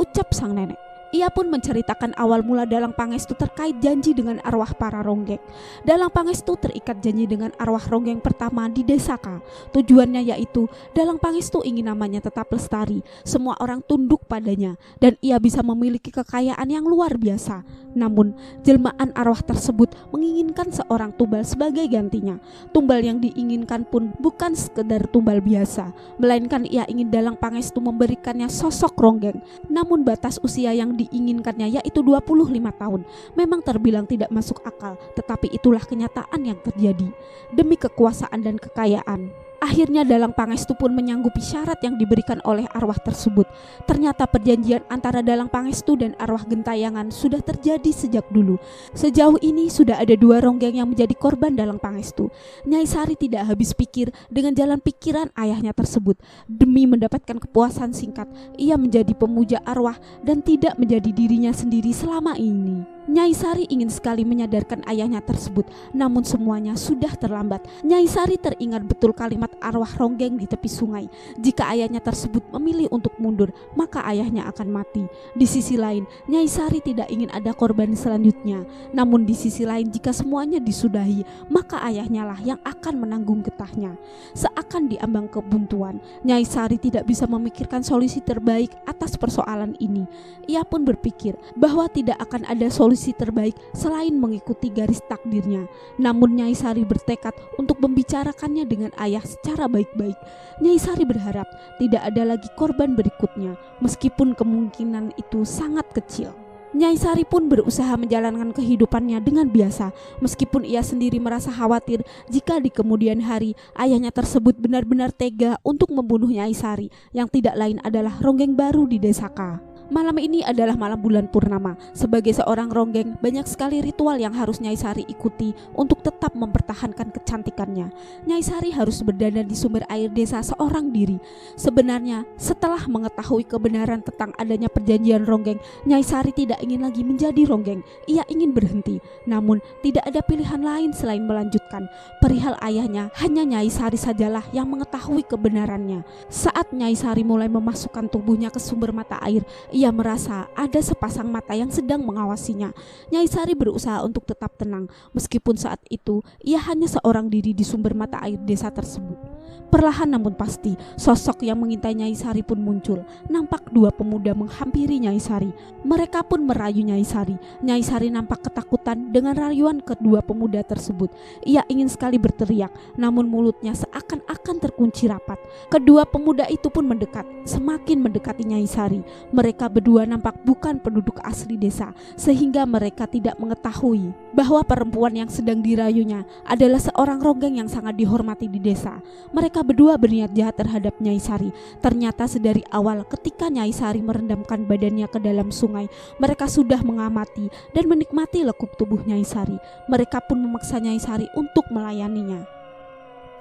Ucap sang nenek. Ia pun menceritakan awal mula Dalang Pangestu terkait janji dengan arwah para Ronggeng. Dalang Pangestu terikat janji dengan arwah Ronggeng pertama di desa K. Tujuannya yaitu Dalang Pangestu ingin namanya tetap lestari, semua orang tunduk padanya, dan ia bisa memiliki kekayaan yang luar biasa. Namun jelmaan arwah tersebut menginginkan seorang tumbal sebagai gantinya. Tumbal yang diinginkan pun bukan sekedar tumbal biasa, melainkan ia ingin Dalang Pangestu memberikannya sosok Ronggeng. Namun batas usia yang diinginkannya, yaitu 25 tahun. Memang terbilang tidak masuk akal, tetapi itulah kenyataan yang terjadi. Demi kekuasaan dan kekayaan, akhirnya Dalang Pangestu pun menyanggupi syarat yang diberikan oleh arwah tersebut. Ternyata perjanjian antara Dalang Pangestu dan arwah Gentayangan sudah terjadi sejak dulu. Sejauh ini sudah ada 2 ronggeng yang menjadi korban Dalang Pangestu. Nyai Sari tidak habis pikir dengan jalan pikiran ayahnya tersebut. Demi mendapatkan kepuasan singkat, ia menjadi pemuja arwah dan tidak menjadi dirinya sendiri selama ini. Nyai Sari ingin sekali menyadarkan ayahnya tersebut, namun semuanya sudah terlambat. Nyai Sari teringat betul kalimat arwah ronggeng di tepi sungai. Jika ayahnya tersebut memilih untuk mundur, maka ayahnya akan mati. Di sisi lain, Nyai Sari tidak ingin ada korban selanjutnya. Namun di sisi lain, jika semuanya disudahi, maka ayahnya lah yang akan menanggung getahnya. Seakan diambang kebuntuan, Nyai Sari tidak bisa memikirkan solusi terbaik atas persoalan ini. Ia pun berpikir bahwa tidak akan ada solusi terbaik selain mengikuti garis takdirnya. Namun Nyai Sari bertekad untuk membicarakannya dengan ayah secara baik-baik. Nyai Sari berharap tidak ada lagi korban berikutnya, meskipun kemungkinan itu sangat kecil. Nyai Sari pun berusaha menjalankan kehidupannya dengan biasa, meskipun ia sendiri merasa khawatir jika di kemudian hari ayahnya tersebut benar-benar tega untuk membunuh Nyai Sari, yang tidak lain adalah ronggeng baru di Desa K. Malam ini adalah malam bulan purnama. Sebagai seorang ronggeng, banyak sekali ritual yang harus Nyai Sari ikuti untuk tetap mempertahankan kecantikannya. Nyai Sari harus berdandan di sumber air desa seorang diri. Sebenarnya, setelah mengetahui kebenaran tentang adanya perjanjian ronggeng, Nyai Sari tidak ingin lagi menjadi ronggeng. Ia ingin berhenti, namun tidak ada pilihan lain selain melanjutkan. Perihal ayahnya, hanya Nyai Sari sajalah yang mengetahui kebenarannya. Saat Nyai Sari mulai memasukkan tubuhnya ke sumber mata air, ia merasa ada sepasang mata yang sedang mengawasinya. Nyai Sari berusaha untuk tetap tenang, meskipun saat itu ia hanya seorang diri di sumber mata air desa tersebut. Perlahan namun pasti, sosok yang mengintai Nyai Sari pun muncul. Nampak 2 pemuda menghampiri Nyai Sari. Mereka pun merayu Nyai Sari. Nyai Sari nampak ketakutan dengan rayuan kedua pemuda tersebut. Ia ingin sekali berteriak, namun mulutnya seakan-akan terkunci rapat. Kedua pemuda itu pun mendekat, semakin mendekati Nyai Sari. Mereka berdua nampak bukan penduduk asli desa, sehingga mereka tidak mengetahui bahwa perempuan yang sedang dirayunya adalah seorang ronggeng yang sangat dihormati di desa. Mereka berdua berniat jahat terhadap Nyai Sari. Ternyata sedari awal ketika Nyai Sari merendamkan badannya ke dalam sungai, mereka sudah mengamati dan menikmati lekuk tubuh Nyai Sari. Mereka pun memaksa Nyai Sari untuk melayaninya.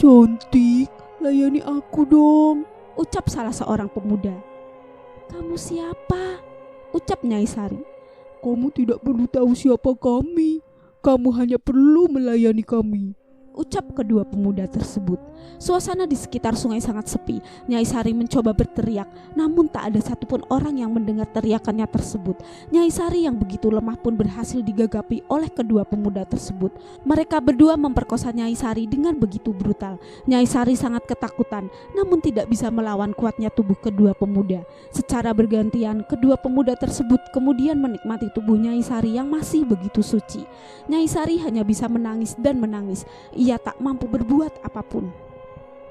"Cantik, layani aku dong," ucap salah seorang pemuda. "Kamu siapa?" ucap Nyai Sari. "Kamu tidak perlu tahu siapa kami. Kamu hanya perlu melayani kami," ucap kedua pemuda tersebut. Suasana di sekitar sungai sangat sepi. Nyai Sari mencoba berteriak, namun tak ada satupun orang yang mendengar teriakannya tersebut. Nyai Sari yang begitu lemah pun berhasil digagapi oleh kedua pemuda tersebut. Mereka berdua memperkosa Nyai Sari dengan begitu brutal. Nyai Sari sangat ketakutan, namun tidak bisa melawan kuatnya tubuh kedua pemuda. Secara bergantian, kedua pemuda tersebut kemudian menikmati tubuh Nyai Sari yang masih begitu suci. Nyai Sari hanya bisa menangis dan menangis. Ia tak mampu berbuat apapun.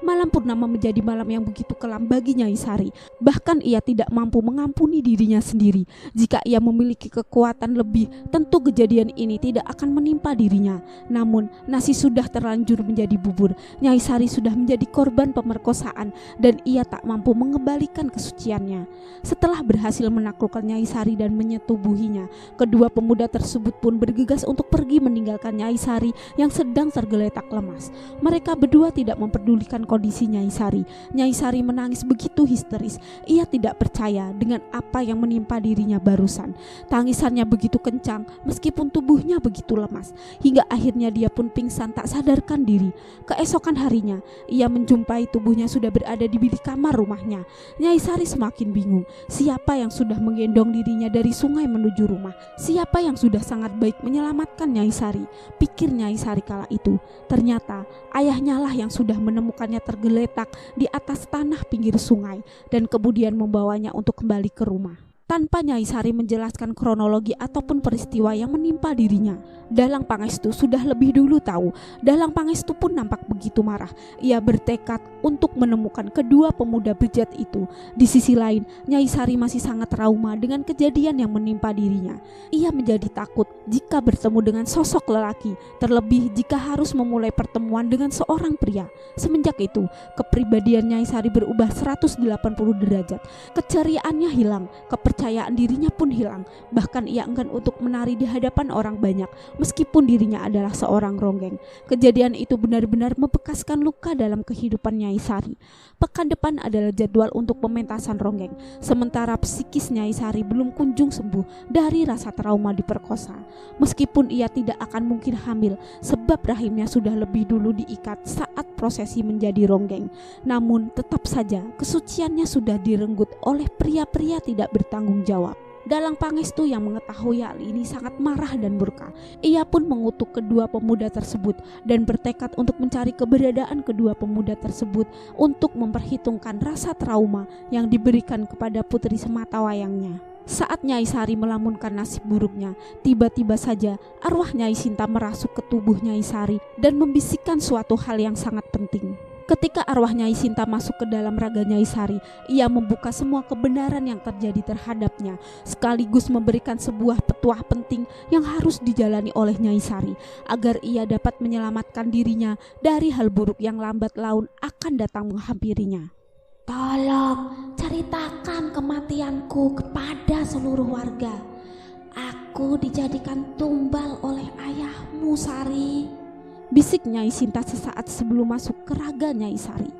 Malam purnama menjadi malam yang begitu kelam bagi Nyai Sari. Bahkan ia tidak mampu mengampuni dirinya sendiri. Jika ia memiliki kekuatan lebih, tentu kejadian ini tidak akan menimpa dirinya. Namun nasi sudah terlanjur menjadi bubur. Nyai Sari sudah menjadi korban pemerkosaan dan ia tak mampu mengembalikan kesuciannya. Setelah berhasil menaklukkan Nyai Sari dan menyetubuhinya, kedua pemuda tersebut pun bergegas untuk pergi meninggalkan Nyai Sari yang sedang tergeletak lemas. Mereka berdua tidak memperdulikan kondisi Nyai Sari. Nyai Sari menangis begitu histeris. Ia tidak percaya dengan apa yang menimpa dirinya barusan. Tangisannya begitu kencang meskipun tubuhnya begitu lemas, hingga akhirnya dia pun pingsan tak sadarkan diri. Keesokan harinya, ia menjumpai tubuhnya sudah berada di bilik kamar rumahnya. Nyai Sari semakin bingung. Siapa yang sudah menggendong dirinya dari sungai menuju rumah? Siapa yang sudah sangat baik menyelamatkan Nyai Sari? Pikir Nyai Sari kala itu. Ternyata ayahnya lah yang sudah menemukannya tergeletak di atas tanah pinggir sungai dan kemudian membawanya untuk kembali ke rumah. tanpa Nyai Sari menjelaskan kronologi ataupun peristiwa yang menimpa dirinya. Dalang Pangestu sudah lebih dulu tahu. Dalang Pangestu pun nampak begitu marah. Ia bertekad untuk menemukan kedua pemuda bejat itu. Di sisi lain, Nyai Sari masih sangat trauma dengan kejadian yang menimpa dirinya. Ia menjadi takut jika bertemu dengan sosok lelaki, terlebih jika harus memulai pertemuan dengan seorang pria. Semenjak itu, kepribadian Nyai Sari berubah 180 derajat. Keceriaannya hilang, kepercayaan dirinya pun hilang. Bahkan ia enggan untuk menari di hadapan orang banyak, meskipun dirinya adalah seorang ronggeng. Kejadian itu benar-benar membekaskan luka dalam kehidupan Nyai Sari. Pekan depan adalah jadwal untuk pementasan ronggeng. Sementara psikis Nyai Sari belum kunjung sembuh dari rasa trauma diperkosa. Meskipun ia tidak akan mungkin hamil, sebab rahimnya sudah lebih dulu diikat saat prosesi menjadi ronggeng. Namun tetap saja kesuciannya sudah direnggut oleh pria-pria tidak bertanggung jawab. Dalang Pangestu yang mengetahui hal ini sangat marah dan murka. Ia pun mengutuk kedua pemuda tersebut dan bertekad untuk mencari keberadaan kedua pemuda tersebut untuk memperhitungkan rasa trauma yang diberikan kepada putri sematawayangnya. Saat Nyai Sari melamunkan nasib buruknya, tiba-tiba saja arwah Nyai Sinta merasuk ke tubuh Nyai Sari dan membisikkan suatu hal yang sangat penting. Ketika arwah Nyai Sinta masuk ke dalam raga Nyai Sari, ia membuka semua kebenaran yang terjadi terhadapnya, sekaligus memberikan sebuah petuah penting yang harus dijalani oleh Nyai Sari, agar ia dapat menyelamatkan dirinya dari hal buruk yang lambat laun akan datang menghampirinya. Tolong ceritakan kematianku kepada seluruh warga. Aku dijadikan tumbal oleh ayahmu, Sari. Bisik Nyai Sinta sesaat sebelum masuk ke raga Nyai Sari.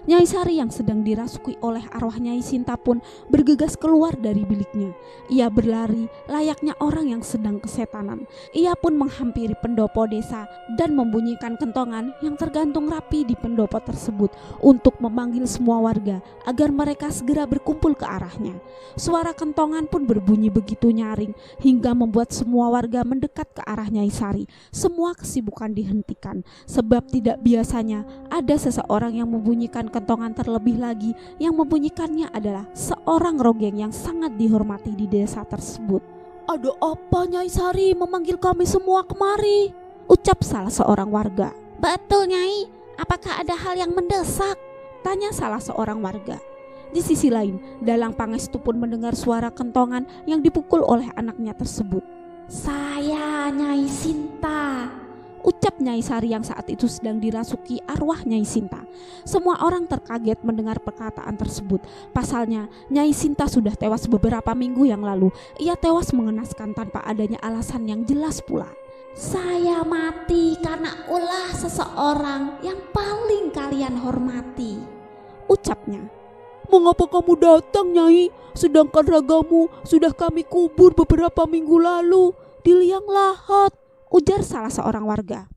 Nyai Sari yang sedang dirasuki oleh arwah Nyai Sinta pun bergegas keluar dari biliknya. Ia berlari layaknya orang yang sedang kesetanan. Ia pun menghampiri pendopo desa dan membunyikan kentongan yang tergantung rapi di pendopo tersebut untuk memanggil semua warga agar mereka segera berkumpul ke arahnya. Suara kentongan pun berbunyi begitu nyaring hingga membuat semua warga mendekat ke arah Nyai Sari. Semua kesibukan dihentikan sebab tidak biasanya ada seseorang yang membunyikan kentongan, terlebih lagi yang membunyikannya adalah seorang ronggeng yang sangat dihormati di desa tersebut. Ada apa Nyai Sari memanggil kami semua kemari? Ucap salah seorang warga. Betul Nyai, apakah ada hal yang mendesak? Tanya salah seorang warga. Di sisi lain, Dalang Pangestu pun mendengar suara kentongan yang dipukul oleh anaknya tersebut. Saya Nyai Sinta, ucap Nyai Sari yang saat itu sedang dirasuki arwah Nyai Sinta. Semua orang terkaget mendengar perkataan tersebut. Pasalnya Nyai Sinta sudah tewas beberapa minggu yang lalu. Ia tewas mengenaskan tanpa adanya alasan yang jelas pula. Saya mati karena ulah seseorang yang paling kalian hormati, ucapnya. Mengapa kamu datang Nyai? Sedangkan ragamu sudah kami kubur beberapa minggu lalu di liang lahat, ujar salah seorang warga.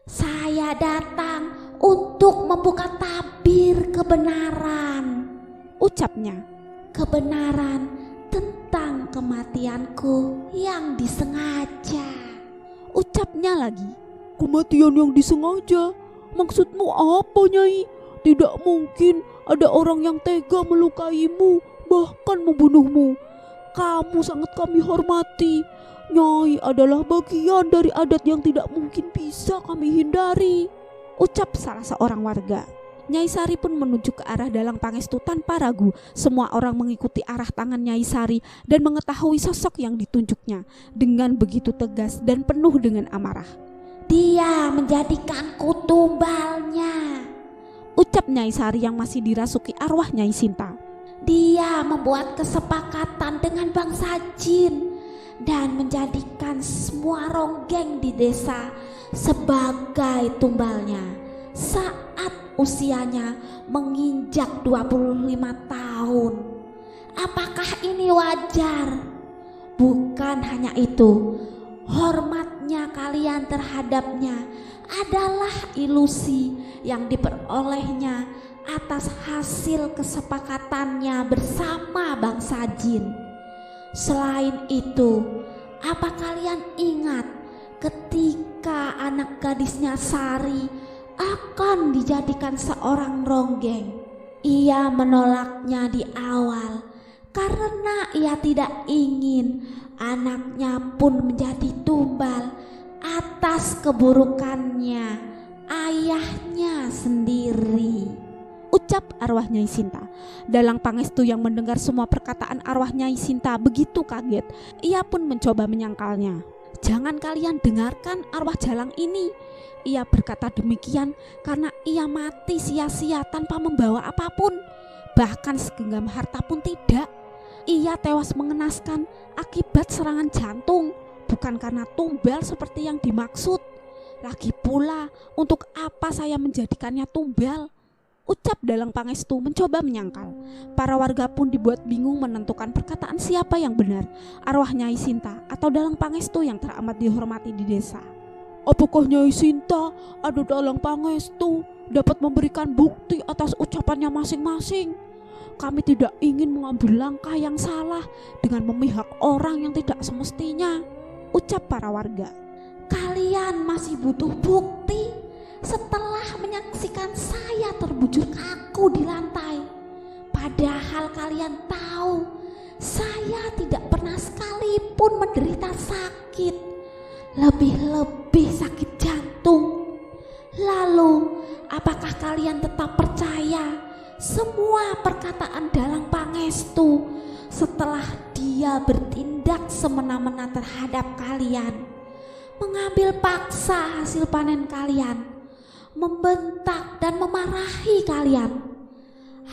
Saya datang untuk membuka tabir kebenaran, ucapnya. Kebenaran tentang kematianku yang disengaja, ucapnya lagi. Kematian yang disengaja? Maksudmu apa Nyai? Tidak mungkin ada orang yang tega melukaimu, bahkan membunuhmu. Kamu sangat kami hormati. Nyai adalah bagian dari adat yang tidak mungkin bisa kami hindari, ucap salah seorang warga. Nyai Sari pun menuju ke arah Dalang Pangestu tanpa ragu. Semua orang mengikuti arah tangan Nyai Sari dan mengetahui sosok yang ditunjuknya dengan begitu tegas dan penuh dengan amarah. Dia menjadikanku tumbalnya, ucap Nyai Sari yang masih dirasuki arwah Nyai Sinta. Dia membuat kesepakatan dengan bangsa jin dan menjadikan semua ronggeng di desa sebagai tumbalnya saat usianya menginjak 25 tahun. Apakah ini wajar? Bukan hanya itu, hormatnya kalian terhadapnya adalah ilusi yang diperolehnya atas hasil kesepakatannya bersama bangsa jin. Selain itu, apa kalian ingat ketika anak gadisnya Sari akan dijadikan seorang ronggeng? Ia menolaknya di awal karena ia tidak ingin anaknya pun menjadi tumbal atas keburukannya ayahnya sendiri. Ucap arwah Nyai Sinta. Dalang Pangestu yang mendengar semua perkataan arwah Nyai Sinta begitu kaget. Ia pun mencoba menyangkalnya. "Jangan kalian dengarkan arwah Jalang ini." Ia berkata demikian karena ia mati sia-sia tanpa membawa apapun, bahkan segenggam harta pun tidak. Ia tewas mengenaskan akibat serangan jantung, bukan karena tumbal seperti yang dimaksud. Lagi pula, untuk apa saya menjadikannya tumbal? Ucap Dalang Pangestu mencoba menyangkal. Para warga pun dibuat bingung menentukan perkataan siapa yang benar, arwah Nyai Sinta atau Dalang Pangestu yang teramat dihormati di desa. Apakah Nyai Sinta atau Dalang Pangestu dapat memberikan bukti atas ucapannya masing-masing? Kami tidak ingin mengambil langkah yang salah dengan memihak orang yang tidak semestinya, ucap para warga. Kalian masih butuh bukti setelah menyaksikan saya terbujur kaku di lantai. Padahal kalian tahu saya tidak pernah sekalipun menderita sakit, lebih-lebih sakit jantung. Lalu apakah kalian tetap percaya semua perkataan Dalang Pangestu setelah dia bertindak semena-mena terhadap kalian, mengambil paksa hasil panen kalian, membentak dan memarahi kalian,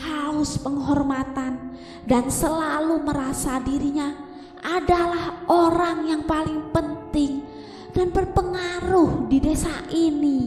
haus penghormatan dan selalu merasa dirinya adalah orang yang paling penting dan berpengaruh di desa ini,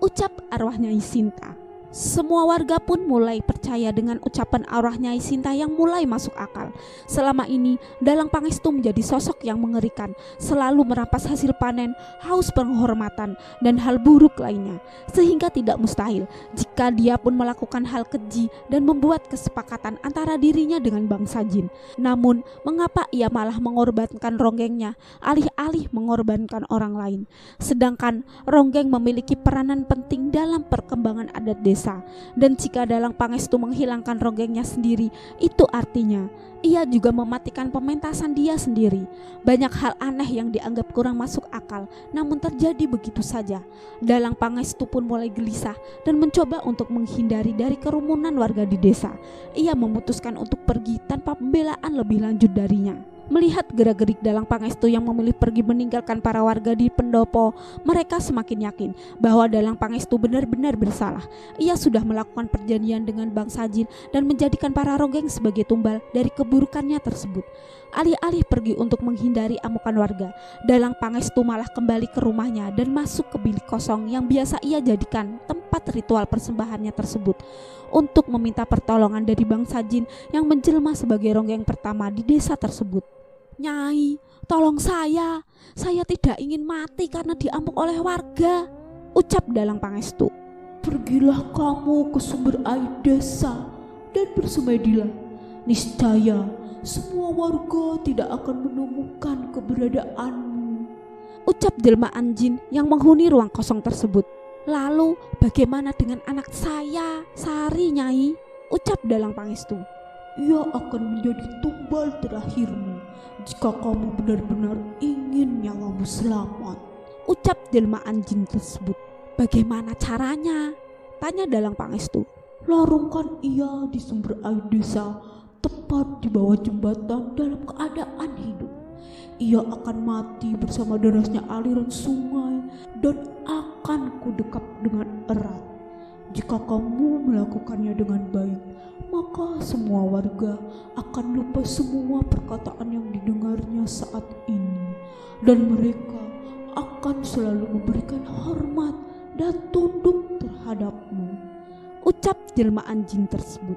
ucap arwah Nyai Sinta. Semua warga pun mulai percaya dengan ucapan arwah Nyai Sinta yang mulai masuk akal. Selama ini Dalang Pangestu menjadi sosok yang mengerikan, selalu merampas hasil panen, haus penghormatan dan hal buruk lainnya, sehingga tidak mustahil jika dia pun melakukan hal keji dan membuat kesepakatan antara dirinya dengan bangsa jin. Namun mengapa ia malah mengorbankan ronggengnya alih-alih mengorbankan orang lain, sedangkan ronggeng memiliki peranan penting dalam perkembangan adat desa. Dan jika Dalang Pangestu menghilangkan ronggengnya sendiri, itu artinya ia juga mematikan pementasan dia sendiri. Banyak hal aneh yang dianggap kurang masuk akal, namun terjadi begitu saja. Dalang Pangestu pun mulai gelisah dan mencoba untuk menghindari dari kerumunan warga di desa. Ia memutuskan untuk pergi tanpa pembelaan lebih lanjut darinya. Melihat gerak-gerik Dalang Pangestu yang memilih pergi meninggalkan para warga di pendopo, mereka semakin yakin bahwa Dalang Pangestu benar-benar bersalah. Ia sudah melakukan perjanjian dengan bangsa jin dan menjadikan para ronggeng sebagai tumbal dari keburukannya tersebut. Alih-alih pergi untuk menghindari amukan warga, Dalang Pangestu malah kembali ke rumahnya dan masuk ke bilik kosong yang biasa ia jadikan tempat ritual persembahannya tersebut untuk meminta pertolongan dari bangsa jin yang menjelma sebagai ronggeng pertama di desa tersebut. "Nyai, tolong saya tidak ingin mati karena diamuk oleh warga," ucap Dalang Pangestu. "Pergilah kamu ke sumber air desa dan bersemedilah. Niscaya semua warga tidak akan menemukan keberadaanmu," ucap jelmaan jin yang menghuni ruang kosong tersebut. "Lalu bagaimana dengan anak saya, Sari, Nyai?" ucap Dalang Pangestu. "Ia akan menjadi tumbal terakhirmu jika kamu benar-benar ingin nyawamu selamat," ucap jelmaan jin tersebut. "Bagaimana caranya?" tanya Dalang Pangestu. "Larungkan ia di sumber air desa tepat di bawah jembatan dalam keadaan hidup. Ia akan mati bersama derasnya aliran sungai dan akan kudekap dengan erat. Jika kamu melakukannya dengan baik, maka semua warga akan lupa semua perkataan yang didengarnya saat ini, dan mereka akan selalu memberikan hormat dan tunduk terhadapmu," ucap jelmaan jin tersebut.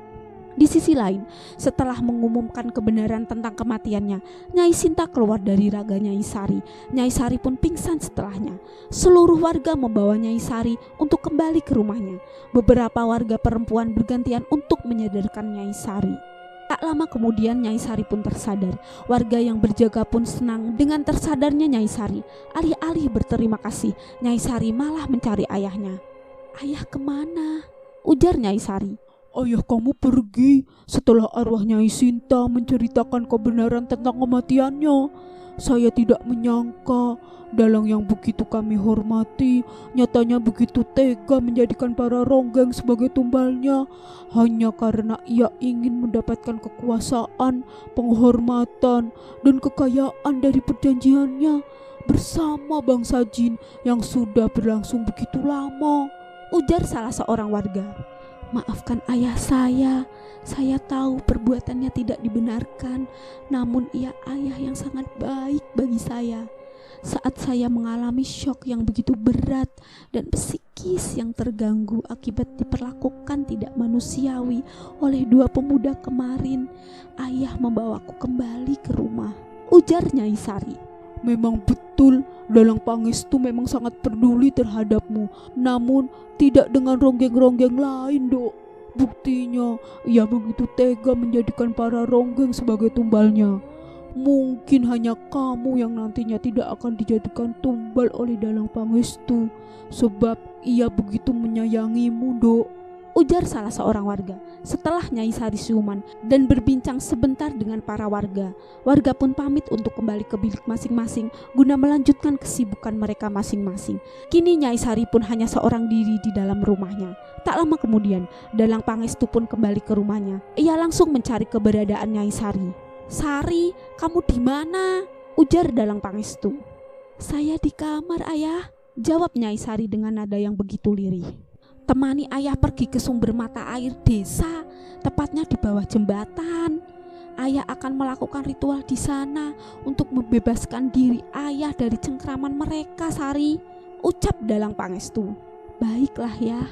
Di sisi lain, setelah mengumumkan kebenaran tentang kematiannya, Nyai Sinta keluar dari raga Nyai Sari. Nyai Sari pun pingsan setelahnya. Seluruh warga membawa Nyai Sari untuk kembali ke rumahnya. Beberapa warga perempuan bergantian untuk menyadarkan Nyai Sari. Tak lama kemudian Nyai Sari pun tersadar. Warga yang berjaga pun senang dengan tersadarnya Nyai Sari. Alih-alih berterima kasih, Nyai Sari malah mencari ayahnya. "Ayah kemana?" ujar Nyai Sari. Ayah kamu pergi setelah arwah Nyai Sinta menceritakan kebenaran tentang kematiannya. Saya tidak menyangka dalang yang begitu kami hormati nyatanya begitu tega menjadikan para ronggeng sebagai tumbalnya hanya karena ia ingin mendapatkan kekuasaan, penghormatan, dan kekayaan dari perjanjiannya bersama bangsa jin yang sudah berlangsung begitu lama. Ujar salah seorang warga. Maafkan ayah saya tahu perbuatannya tidak dibenarkan, namun ia ayah yang sangat baik bagi saya. Saat saya mengalami syok yang begitu berat dan psikis yang terganggu akibat diperlakukan tidak manusiawi oleh dua pemuda kemarin, ayah membawaku kembali ke rumah. Ujar Nyai Sari. Memang betul, Dalang Pangestu memang sangat peduli terhadapmu, namun tidak dengan ronggeng-ronggeng lain, Dok. Buktinya, ia begitu tega menjadikan para ronggeng sebagai tumbalnya. Mungkin hanya kamu yang nantinya tidak akan dijadikan tumbal oleh Dalang Pangestu, sebab ia begitu menyayangimu, Dok. Ujar salah seorang warga setelah Nyai Sari siuman dan berbincang sebentar dengan para warga. Warga pun pamit untuk kembali ke bilik masing-masing guna melanjutkan kesibukan mereka masing-masing. Kini Nyai Sari pun hanya seorang diri di dalam rumahnya. Tak lama kemudian Dalang Pangestu pun kembali ke rumahnya. Ia langsung mencari keberadaan Nyai Sari. "Sari, kamu di mana?" ujar Dalang Pangestu. "Saya di kamar, Ayah," jawab Nyai Sari dengan nada yang begitu lirih. "Temani ayah pergi ke sumber mata air desa, tepatnya di bawah jembatan. Ayah akan melakukan ritual di sana untuk membebaskan diri ayah dari cengkraman mereka, Sari," ucap Dalang Pangestu. "Baiklah ya,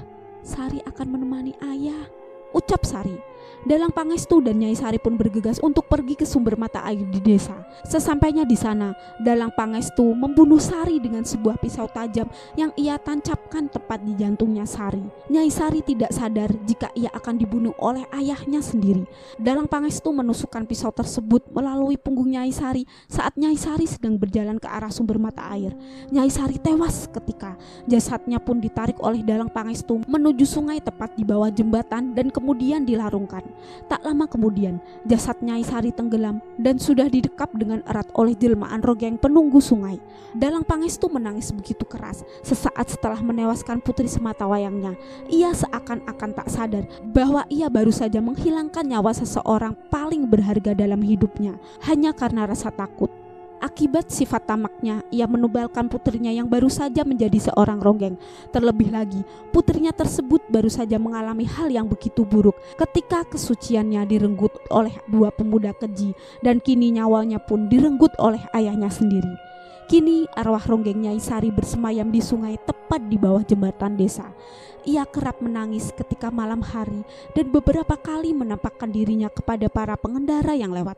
Sari akan menemani ayah," ucap Sari. Dalang Pangestu dan Nyai Sari pun bergegas untuk pergi ke sumber mata air di desa. Sesampainya di sana, Dalang Pangestu membunuh Sari dengan sebuah pisau tajam yang ia tancapkan tepat di jantungnya Sari. Nyai Sari tidak sadar jika ia akan dibunuh oleh ayahnya sendiri. Dalang Pangestu menusukkan pisau tersebut melalui punggung Nyai Sari saat Nyai Sari sedang berjalan ke arah sumber mata air. Nyai Sari tewas ketika jasadnya pun ditarik oleh Dalang Pangestu menuju sungai tepat di bawah jembatan dan kemudian dilarungkan. Tak lama kemudian jasad Nyai Sari tenggelam dan sudah didekap dengan erat oleh jelmaan ronggeng penunggu sungai. Dalang Pangestu menangis begitu keras. Sesaat setelah menewaskan putri sematawayangnya, ia seakan-akan tak sadar bahwa ia baru saja menghilangkan nyawa seseorang paling berharga dalam hidupnya hanya karena rasa takut. Akibat sifat tamaknya, ia menubalkan putrinya yang baru saja menjadi seorang ronggeng. Terlebih lagi, putrinya tersebut baru saja mengalami hal yang begitu buruk ketika kesuciannya direnggut oleh dua pemuda keji dan kini nyawanya pun direnggut oleh ayahnya sendiri. Kini arwah ronggeng Nyai Sari bersemayam di sungai tepat di bawah jembatan desa. Ia kerap menangis ketika malam hari dan beberapa kali menampakkan dirinya kepada para pengendara yang lewat.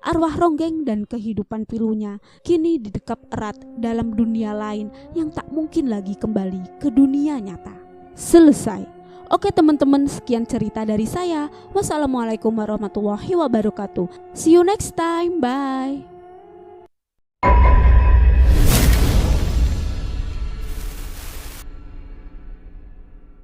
Arwah ronggeng dan kehidupan pilunya kini didekap erat dalam dunia lain yang tak mungkin lagi kembali ke dunia nyata. Selesai. Oke teman-teman, sekian cerita dari saya. Wassalamualaikum warahmatullahi wabarakatuh. See you next time. Bye.